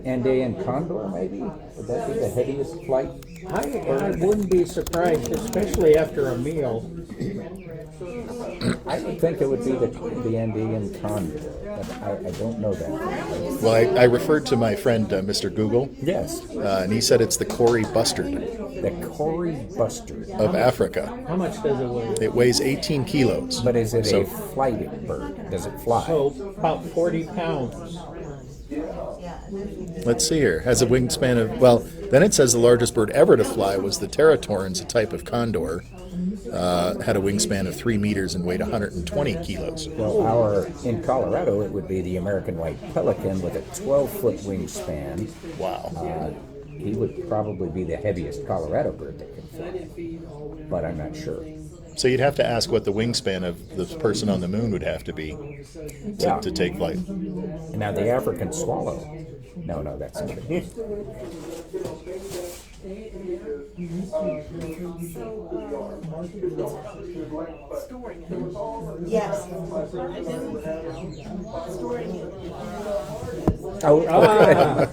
Speaker 3: Andean condor, maybe? Would that be the heaviest flight?
Speaker 1: I wouldn't be surprised, especially after a meal.
Speaker 3: I would think it would be the Andean condor, but I don't know that.
Speaker 2: Well, I referred to my friend, Mr. Google,
Speaker 3: Yes,
Speaker 2: and he said it's the Cory bustard
Speaker 3: the Cory bustard.
Speaker 2: of Africa.
Speaker 1: How much does it weigh?
Speaker 2: It weighs 18 kilos.
Speaker 3: But is it
Speaker 2: So-
Speaker 3: a flighted bird? Does it fly?
Speaker 1: So about 40 pounds.
Speaker 2: Let's see here. Has a wingspan of, well, then it says the largest bird ever to fly was the Teratorns, a type of condor. Had a wingspan of 3 meters and weighed 120 kilos.
Speaker 3: Well, in Colorado, it would be the American white pelican with a 12-foot wingspan.
Speaker 2: Wow.
Speaker 3: He would probably be the heaviest Colorado bird that can fly, but I'm not sure.
Speaker 2: So you'd have to ask what the wingspan of the person on the moon would have to be
Speaker 3: Yeah.
Speaker 2: to take flight.
Speaker 3: Now, the African swallow. No, that's not it.
Speaker 5: yes.
Speaker 3: Oh,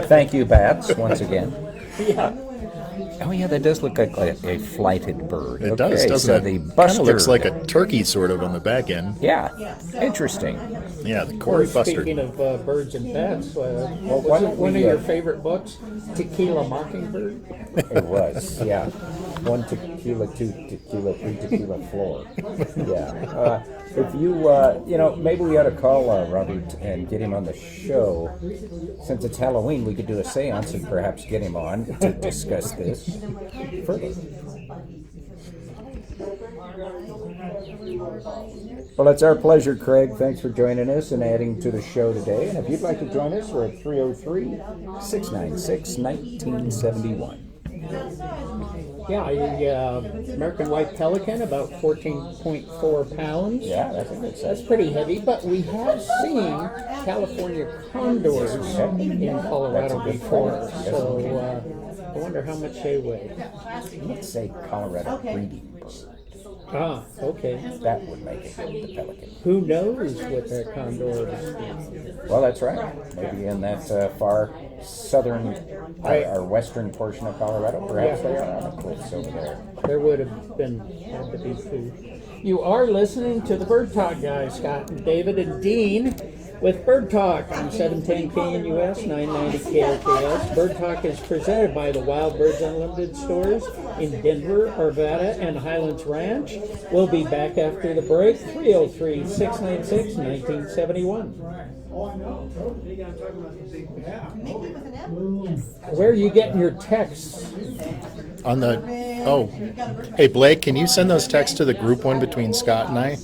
Speaker 3: thank you, bats, once again.
Speaker 1: Yeah.
Speaker 3: Oh, yeah, that does look like a flighted bird.
Speaker 2: It does,
Speaker 3: Okay,
Speaker 2: doesn't
Speaker 3: so
Speaker 2: it?
Speaker 3: the
Speaker 2: Kind
Speaker 3: bustard.
Speaker 2: of looks like a turkey sort of on the back end.
Speaker 3: Yeah, interesting.
Speaker 2: Yeah, the
Speaker 1: Or
Speaker 2: Cory bustard.
Speaker 1: speaking of birds and bats,
Speaker 3: why
Speaker 1: was it
Speaker 3: don't
Speaker 1: one
Speaker 3: we,
Speaker 1: of your
Speaker 3: uh,
Speaker 1: favorite books, Tequila Mockingbird?
Speaker 3: It was, yeah. 1 tequila, 2 tequila, 3 tequila floor. Yeah. If you, maybe we ought to call Robert and get him on the show. Since it's Halloween, we could do a seance and perhaps get him on to discuss this further. Well, it's our pleasure, Craig. Thanks for joining us and adding to the show today. And if you'd like to join us, we're at 303-696-1971.
Speaker 1: Yeah, American white pelican, about 14.4 pounds.
Speaker 3: Yeah, that's a good
Speaker 1: That's
Speaker 3: size.
Speaker 1: pretty heavy, but we have seen California condors in Colorado before, so I wonder how much they weigh.
Speaker 3: Let's say Colorado breeding bird.
Speaker 1: Ah, okay.
Speaker 3: That would make it the pelican.
Speaker 1: Who knows what that condor is?
Speaker 3: Well, that's right. Maybe in that far southern or western portion of Colorado. Perhaps they are on the cliffs over there.
Speaker 1: There would have had to be food. You are listening to the Bird Talk Guys, Scott and David and Dean, with Bird Talk on 710 KNUS, 990 KRKS. Bird Talk is presented by the Wild Birds Unlimited stores in Denver, Arvada, and Highlands Ranch. We'll be back after the break, 303-696-1971. Where are you getting your texts?
Speaker 2: On the hey Blake, can you send those texts to the group one between Scott and I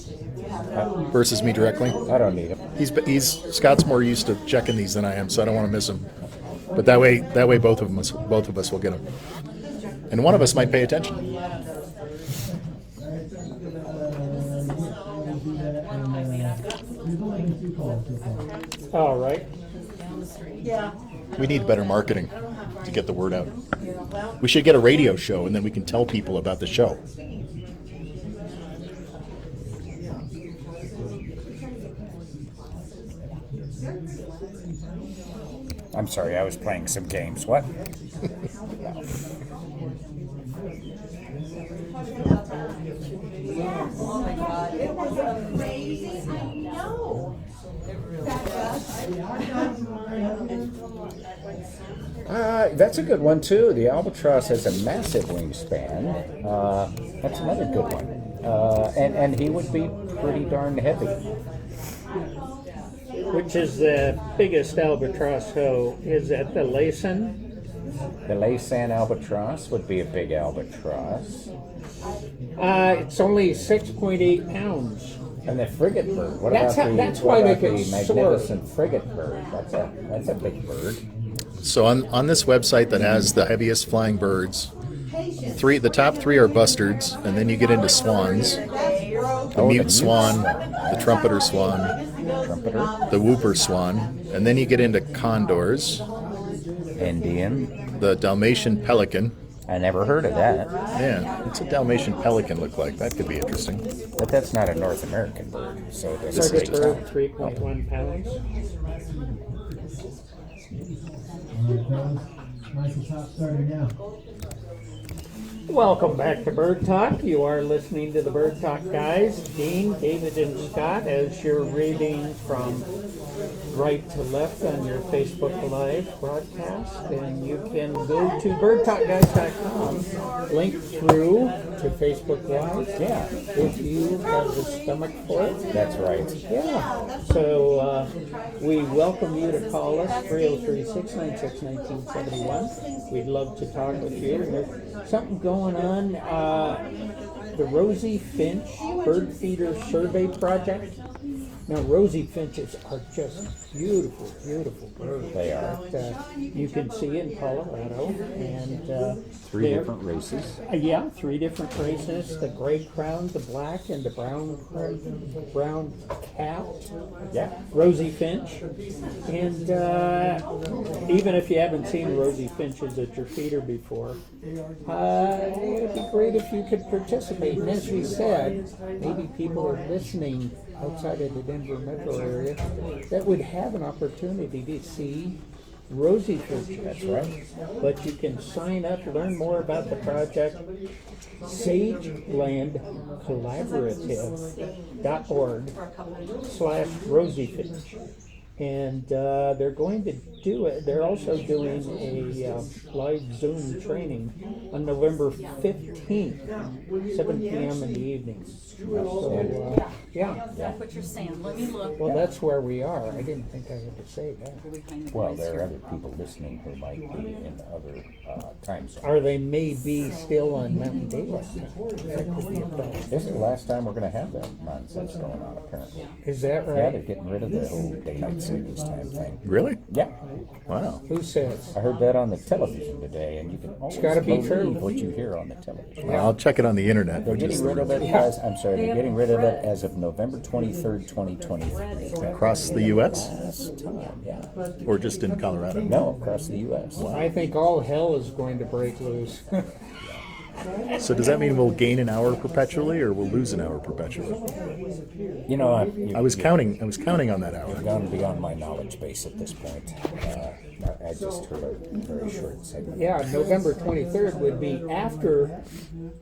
Speaker 2: versus me directly?
Speaker 3: I don't need them.
Speaker 2: He's Scott's more used to checking these than I am, so I don't want to miss them. But that way both of us will get them, and one of us might pay attention.
Speaker 1: All right.
Speaker 2: We need better marketing to get the word out. We should get a radio show, and then we can tell people about the show.
Speaker 3: I'm sorry, I was playing some games. What?
Speaker 5: Oh my God, it was amazing. I know.
Speaker 3: That's a good one too. The albatross has a massive wingspan. That's another good one. And he would be pretty darn heavy.
Speaker 1: Which is the biggest albatross? So is that the Laysan?
Speaker 3: The Laysan albatross would be a big albatross.
Speaker 1: It's only 6.8 pounds.
Speaker 3: And the frigate bird. What
Speaker 1: That's
Speaker 3: about
Speaker 1: how-
Speaker 3: the,
Speaker 1: that's
Speaker 3: what
Speaker 1: why
Speaker 3: about
Speaker 1: they
Speaker 3: the
Speaker 1: could soar.
Speaker 3: magnificent frigate bird? That's a big bird.
Speaker 2: So on this website that has the heaviest flying birds, the top three are bustards, and then you get into swans, the mute swan, the trumpeter swan, the whooper swan, and then you get into condors,
Speaker 3: Indian.
Speaker 2: the Dalmatian pelican.
Speaker 3: I never heard of that.
Speaker 2: Yeah, what's a Dalmatian pelican look like? That could be interesting.
Speaker 3: But that's not a North American bird, so it doesn't
Speaker 1: Frigate
Speaker 3: really
Speaker 1: bird,
Speaker 3: count.
Speaker 1: 3.1 pounds.
Speaker 7: Michael Top starting now.
Speaker 1: Welcome back to Bird Talk. You are listening to the Bird Talk Guys, Dean, David, and Scott, as you're reading from right to left on your Facebook Live broadcast. And you can go to birdtalkguys.com, link through to Facebook Live.
Speaker 3: Yeah,
Speaker 1: If you have the stomach for it.
Speaker 3: that's right.
Speaker 1: Yeah. So we welcome you to call us, 303-696-1971. We'd love to talk with you. And there's something going on. The Rosy Finch Bird Feeder Survey Project. Now, rosy finches are just beautiful, beautiful birds.
Speaker 3: They are.
Speaker 1: That, you can see in Colorado. And
Speaker 3: Three
Speaker 1: they're-
Speaker 3: different races.
Speaker 1: yeah, 3 different races: the gray crown, the black, and the brown cap.
Speaker 3: Yeah.
Speaker 1: Rosy finch. And even if you haven't seen rosy finches at your feeder before, it would be great if you could participate. And as we said, maybe people are listening outside of the Denver metro area that would have an opportunity to see rosy finches.
Speaker 3: That's right.
Speaker 1: But you can sign up, learn more about the project, sagelandcollaborative.org/rosyfinch. And they're going to do it. They're also doing a live Zoom training on November 15th, 7 p.m. in the evening. So, yeah.
Speaker 5: That's what you're saying. Let me look.
Speaker 1: Well, that's where we are. I didn't think I had to say that.
Speaker 3: Well, there are other people listening who might be in other time zones.
Speaker 1: Or they may be still on Mountain Daylight. That could be a problem.
Speaker 3: This is the last time we're going to have that nonsense going on, apparently.
Speaker 1: Is that
Speaker 3: Yeah, they're
Speaker 1: right?
Speaker 3: getting rid of the whole daylight savings time thing.
Speaker 2: Really?
Speaker 3: Yeah,
Speaker 2: Wow.
Speaker 1: Who says?
Speaker 3: I heard that on the television today, and you can always
Speaker 1: gotta be
Speaker 3: believe
Speaker 1: true.
Speaker 3: what you hear on the television.
Speaker 2: Well, I'll check it on the internet.
Speaker 3: They're
Speaker 2: Which is
Speaker 3: getting rid of it as, I'm sorry, they're getting rid of it as of November 23rd, 2023.
Speaker 2: across the U.S.
Speaker 3: Last time, yeah.
Speaker 2: or just in Colorado?
Speaker 3: No, across the U.S.
Speaker 1: I think all hell is going to break loose.
Speaker 2: So does that mean we'll gain an hour perpetually, or we'll lose an hour perpetually?
Speaker 3: You know,
Speaker 2: I was counting on that hour.
Speaker 3: gone beyond my knowledge base at this point. I just heard a very short segment.
Speaker 1: Yeah, November 23rd would be after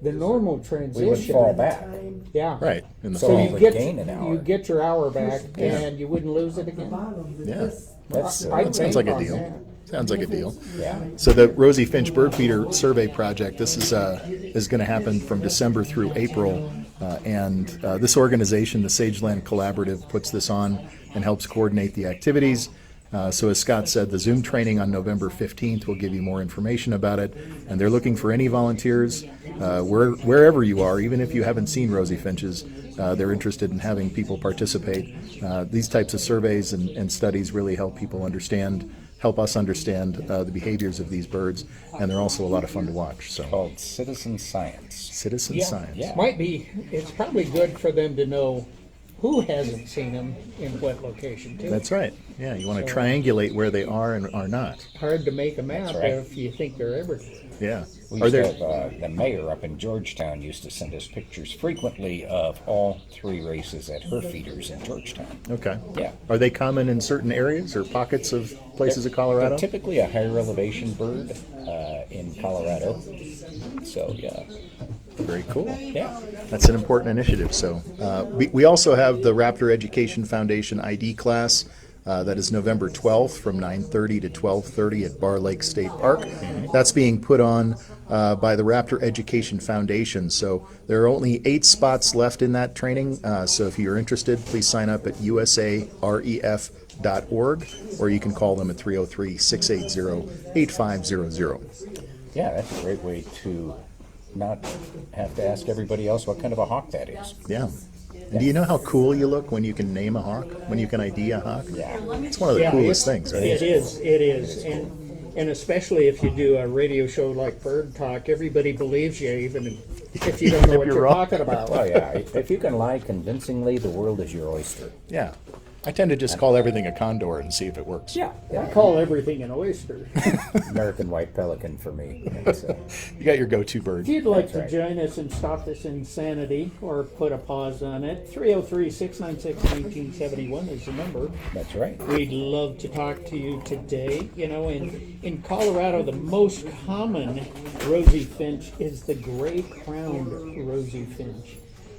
Speaker 1: the normal transition.
Speaker 3: We would fall back.
Speaker 1: Yeah.
Speaker 2: Right. In the
Speaker 3: So
Speaker 2: fall.
Speaker 3: we
Speaker 1: You
Speaker 3: would
Speaker 1: get,
Speaker 3: gain an hour.
Speaker 1: you get your hour back, and you wouldn't lose it again.
Speaker 2: Yeah.
Speaker 3: That's
Speaker 1: I'd
Speaker 2: That sounds like a
Speaker 1: bank on
Speaker 2: deal.
Speaker 1: that.
Speaker 2: Sounds like a deal.
Speaker 3: yeah.
Speaker 2: So the Rosy Finch Bird Feeder Survey Project, this is going to happen from December through April, and this organization, the Sageland Collaborative, puts this on and helps coordinate the activities. So as Scott said, the Zoom training on November 15th will give you more information about it, and they're looking for any volunteers wherever you are, even if you haven't seen Rosy Finches. They're interested in having people participate. These types of surveys and studies really help us understand the behaviors of these birds, and they're also a lot of fun to watch. So,
Speaker 3: Called citizen science.
Speaker 2: citizen science.
Speaker 3: yeah.
Speaker 1: It's probably good for them to know who hasn't seen them in what location, too.
Speaker 2: That's right. Yeah, you want to triangulate where they are and are not.
Speaker 1: Hard to make a map
Speaker 3: That's right.
Speaker 1: if you think they're everywhere.
Speaker 2: Yeah.
Speaker 3: We
Speaker 2: Are
Speaker 3: used to
Speaker 2: there?
Speaker 3: have, the mayor up in Georgetown used to send us pictures frequently of all 3 races at her feeders in Georgetown.
Speaker 2: Okay.
Speaker 3: Yeah.
Speaker 2: Are they common in certain areas or pockets of places of Colorado?
Speaker 3: They're typically a higher elevation bird in Colorado. So, yeah.
Speaker 2: Very cool.
Speaker 3: Yeah.
Speaker 2: That's an important initiative. So we also have the Raptor Education Foundation ID class. That is November 12th from 9:30 to 12:30 at Bar Lake State Park. That's being put on by the Raptor Education Foundation. So there are only 8 spots left in that training. So if you're interested, please sign up at usaref.org, or you can call them at 303-680-8500.
Speaker 3: Yeah, that's a great way to not have to ask everybody else what kind of a hawk that is.
Speaker 2: Yeah. And do you know how cool you look when you can name a hawk, when you can ID a hawk?
Speaker 3: Yeah.
Speaker 2: It's one of the coolest things, right?
Speaker 1: It is. And especially if you do a radio show like Bird Talk, everybody believes you, even if you don't know
Speaker 2: If
Speaker 1: what
Speaker 2: you're
Speaker 1: you're
Speaker 2: wrong.
Speaker 1: talking about.
Speaker 3: Oh, yeah. If you can lie convincingly, the world is your oyster.
Speaker 2: Yeah. I tend to just call everything a condor and see if it works.
Speaker 3: Yeah.
Speaker 1: I call everything an oyster.
Speaker 3: American white pelican for me. It's,
Speaker 2: You got your go-to bird.
Speaker 1: If you'd like
Speaker 3: That's
Speaker 1: to
Speaker 3: right.
Speaker 1: join us and stop this insanity or put a pause on it, 303-696-1971 is the number.
Speaker 3: that's right.
Speaker 1: We'd love to talk to you today. You know, in Colorado, the most common rosy finch is the gray-crowned rosy finch.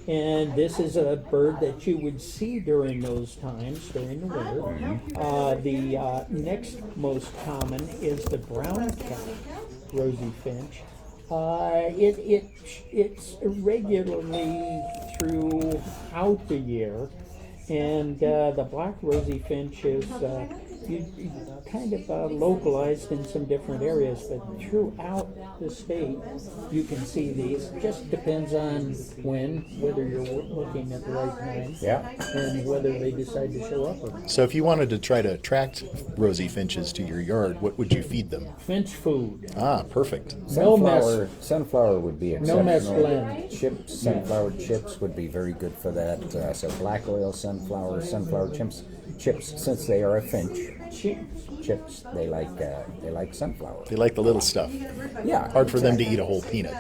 Speaker 1: And this is a bird that you would see during those times, during the winter. The next most common is the brown-capped rosy finch. It's irregularly throughout the year, and the black rosy finch is kind of localized in some different areas, but throughout the state you can see these. Just depends on whether you're looking at the right time,
Speaker 3: Yeah.
Speaker 1: and whether they decide to show up or not.
Speaker 2: So if you wanted to try to attract rosy finches to your yard, what would you feed them?
Speaker 1: Finch food.
Speaker 2: Ah, perfect.
Speaker 1: No mess.
Speaker 3: Sunflower would be
Speaker 1: No
Speaker 3: exceptional.
Speaker 1: mess blend.
Speaker 3: Chips, sunflower chips would be very good for that. So black oil sunflower chips, since they are a finch, chips, they like sunflower.
Speaker 2: They like the little stuff.
Speaker 3: Yeah.
Speaker 2: Hard for them to eat a whole peanut.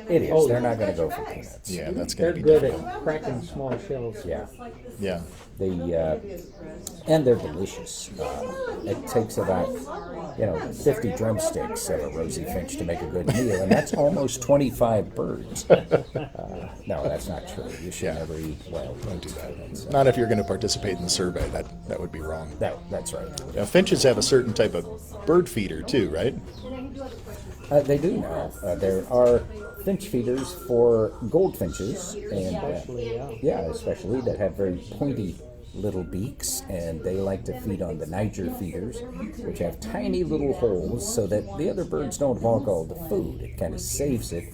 Speaker 3: It is.
Speaker 1: Oh,
Speaker 3: They're not going to go for peanuts.
Speaker 2: Yeah, that's
Speaker 1: They're
Speaker 2: going to be
Speaker 1: good
Speaker 2: difficult.
Speaker 1: at cracking small shells.
Speaker 3: Yeah.
Speaker 2: Yeah.
Speaker 3: And they're delicious. It takes about 50 drumsticks of a rosy finch to make a good meal, and that's almost 25 birds. No, that's not true. You should never eat wild. Don't do that.
Speaker 2: Not if you're going to participate in the survey. That would be wrong.
Speaker 3: That's right.
Speaker 2: Now, finches have a certain type of bird feeder too, right?
Speaker 3: They do now. There are finch feeders for goldfinches, and especially that have very pointy little beaks, and they like to feed on the Niger feeders, which have tiny little holes so that the other birds don't hog all the food. It kind of saves it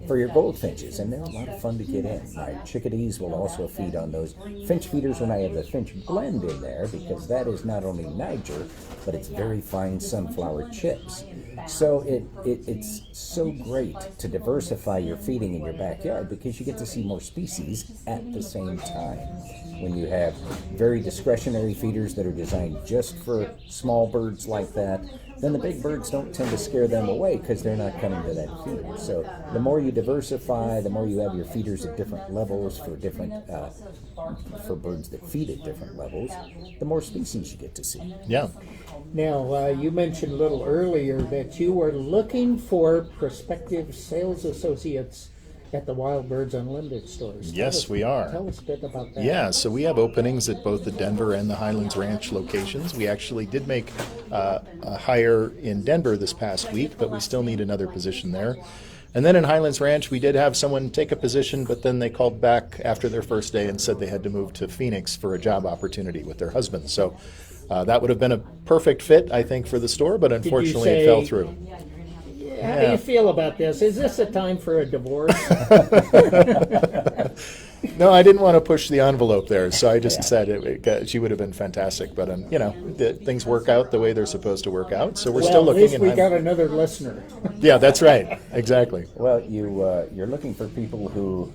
Speaker 3: for your goldfinches, and they're a lot of fun to get in. My chickadees will also feed on those finch feeders when I have the finch blend in there, because that is not only Niger, but it's very fine sunflower chips. So it's so great to diversify your feeding in your backyard, because you get to see more species at the same time. When you have very discretionary feeders that are designed just for small birds like that, then the big birds don't tend to scare them away because they're not coming to that feeder. So the more you diversify, the more you have your feeders at different levels for different for birds that feed at different levels, the more species you get to see.
Speaker 2: Yeah.
Speaker 1: Now, you mentioned a little earlier that you were looking for prospective sales associates at the Wild Birds Unlimited stores.
Speaker 2: Yes, we are.
Speaker 1: Tell us a bit about that.
Speaker 2: Yeah, so we have openings at both the Denver and the Highlands Ranch locations. We actually did make a hire in Denver this past week, but we still need another position there. And then in Highlands Ranch, we did have someone take a position, but then they called back after their first day and said they had to move to Phoenix for a job opportunity with their husband. So that would have been a perfect fit, I think, for the store, but unfortunately it fell through.
Speaker 1: How do you feel about this? Is this a time for a divorce?
Speaker 2: No, I didn't want to push the envelope there, so I just said she would have been fantastic. But things work out the way they're supposed to work out, so we're still looking.
Speaker 1: At least we got another listener.
Speaker 2: Yeah, that's right. Exactly.
Speaker 3: Well, you're looking for people who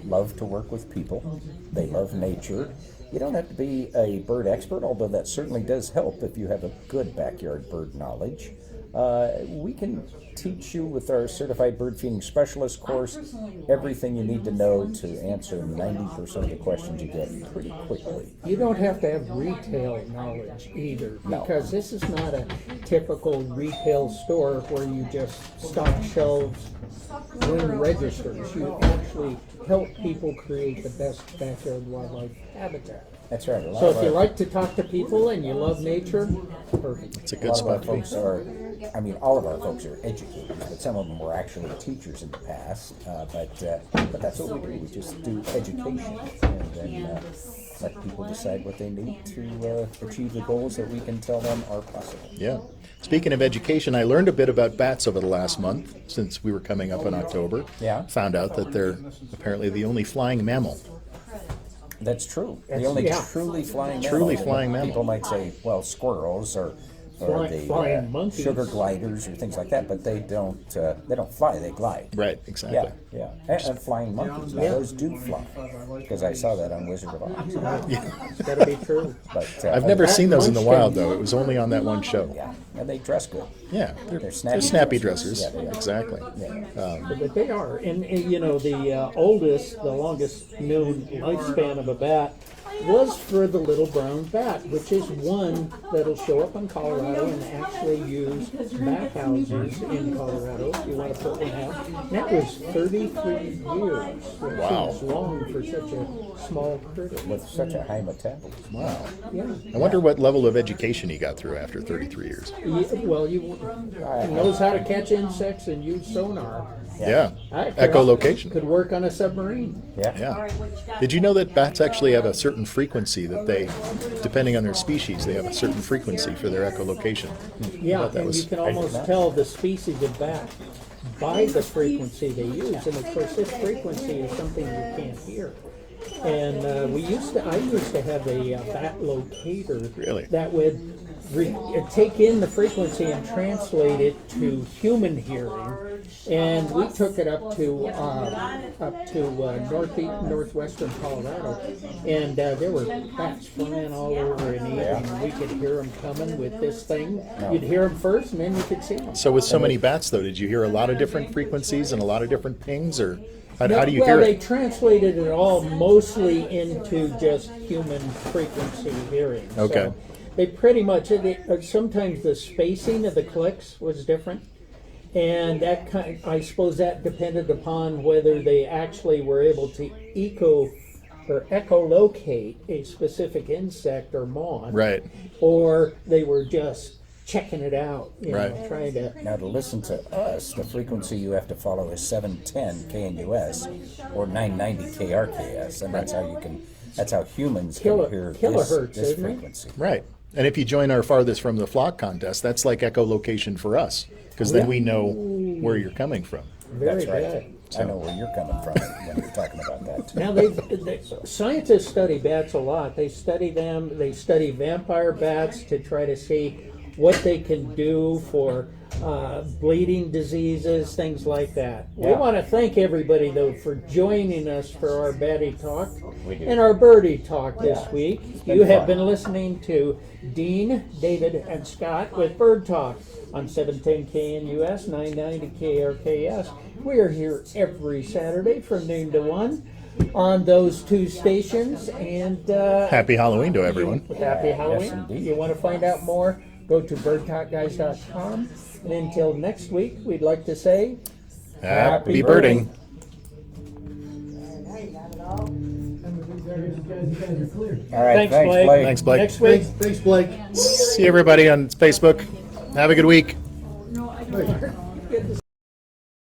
Speaker 3: love to work with people. They love nature. You don't have to be a bird expert, although that certainly does help if you have a good backyard bird knowledge. We can teach you with our Certified Bird Feeding Specialist course everything you need to know to answer 90% of the questions you get pretty quickly.
Speaker 1: You don't have to have retail knowledge either,
Speaker 3: No.
Speaker 1: because this is not a typical retail store where you just stock shelves, ring registers. You actually help people create the best backyard wildlife habitat.
Speaker 3: That's right.
Speaker 1: So if you like to talk to people and you love nature, perfect.
Speaker 2: It's a
Speaker 3: A
Speaker 2: good
Speaker 3: lot of our
Speaker 2: spot to be.
Speaker 3: folks are, all of our folks are educators, but some of them were actually teachers in the past. But that's what we do. We just do education and then let people decide what they need to achieve the goals that we can tell them are possible.
Speaker 2: Yeah. Speaking of education, I learned a bit about bats over the last month since we were coming up in October.
Speaker 3: Yeah.
Speaker 2: Found out that they're apparently the only flying mammal.
Speaker 3: That's true.
Speaker 1: That's-
Speaker 3: The only
Speaker 1: yeah.
Speaker 3: truly flying mammal.
Speaker 2: Truly flying mammal.
Speaker 3: People might say, well, squirrels or
Speaker 1: Flying monkeys.
Speaker 3: sugar gliders or things like that, but they don't fly. They glide.
Speaker 2: Right, exactly.
Speaker 3: Yeah. And flying monkeys. Now, those do fly because I saw that on Wizard of Oz.
Speaker 1: It's got to be true.
Speaker 3: But
Speaker 2: I've never seen those in the
Speaker 1: Munchkin.
Speaker 2: wild, though. It was only on that one show.
Speaker 3: Yeah, and they dress good.
Speaker 2: Yeah,
Speaker 3: They're
Speaker 2: they're
Speaker 3: snappy
Speaker 2: snappy
Speaker 3: dressers.
Speaker 2: dressers.
Speaker 3: Yeah, they are.
Speaker 2: Exactly.
Speaker 3: Yeah.
Speaker 1: But they are. And the longest known lifespan of a bat was for the little brown bat, which is one that'll show up in Colorado and actually use bat houses in Colorado if you want to put one out. And that was 33 years, which
Speaker 2: Wow.
Speaker 1: seems long for such a small critter.
Speaker 3: With such a high metabolism.
Speaker 2: Wow.
Speaker 1: Yeah.
Speaker 2: I wonder what level of education he got through after 33 years.
Speaker 1: He knows how to catch insects and use sonar.
Speaker 2: Yeah.
Speaker 1: I
Speaker 2: Echolocation.
Speaker 1: could work on a submarine.
Speaker 3: Yeah.
Speaker 2: Yeah. Did you know that bats actually have a certain frequency that they, depending on their species, they have a certain frequency for their echolocation?
Speaker 1: Yeah,
Speaker 2: that
Speaker 1: and
Speaker 2: was-
Speaker 1: you can almost tell the species of bat by the frequency they use. And of course, this frequency is something you can't hear. And I used to have a bat locator
Speaker 2: Really?
Speaker 1: that would take in the frequency and translate it to human hearing. And we took it up to northwestern Colorado, and there were bats flying all over and eating. And we could hear them coming with this thing. You'd hear them first, and then you could see them.
Speaker 2: So with so many bats, though, did you hear a lot of different frequencies and a lot of different pings, or how do you hear
Speaker 1: They
Speaker 2: it?
Speaker 1: translated it all mostly into just human frequency hearing.
Speaker 2: Okay.
Speaker 1: So they pretty much, sometimes the spacing of the clicks was different. And I suppose that depended upon whether they actually were able to echolocate a specific insect or moth.
Speaker 2: Right.
Speaker 1: Or they were just checking it out,
Speaker 2: Right.
Speaker 1: trying to.
Speaker 3: Now, to listen to us, the frequency you have to follow is 710 KNUS or 990 KRKS, and that's how humans can hear
Speaker 1: Kilohertz,
Speaker 3: this
Speaker 1: isn't it?
Speaker 3: frequency.
Speaker 2: Right. And if you join our farthest from the flock contest, that's like echolocation for us, because then we know where you're coming from.
Speaker 1: Very
Speaker 3: That's right.
Speaker 1: good.
Speaker 3: I know where you're coming from when you're talking about that.
Speaker 1: Now, scientists study bats a lot. They study them. They study vampire bats to try to see what they can do for bleeding diseases, things like that. We
Speaker 3: Yeah.
Speaker 1: want to thank everybody, though, for joining us for our Batty Talk
Speaker 3: We do.
Speaker 1: and our Birdie Talk this
Speaker 3: Yeah.
Speaker 1: week.
Speaker 3: been
Speaker 1: You have
Speaker 3: fun.
Speaker 1: been listening to Dean, David, and Scott with Bird Talk on 710 KNUS, 990 KRKS. We are here every Saturday from noon to 1 on those two stations. And
Speaker 2: Happy Halloween to everyone.
Speaker 1: happy Halloween.
Speaker 3: indeed.
Speaker 1: You want to find out more, go to birdtalkguys.com. And until next week, we'd like to say
Speaker 2: Happy birding.
Speaker 5: Now you got it all.
Speaker 7: You guys are clear.
Speaker 3: All right,
Speaker 1: Thanks,
Speaker 3: thanks,
Speaker 1: Blake.
Speaker 3: Blake.
Speaker 2: Thanks, Blake.
Speaker 1: next week.
Speaker 7: Thanks, Blake.
Speaker 2: See everybody on Facebook. Have a good week.
Speaker 5: No, I don't.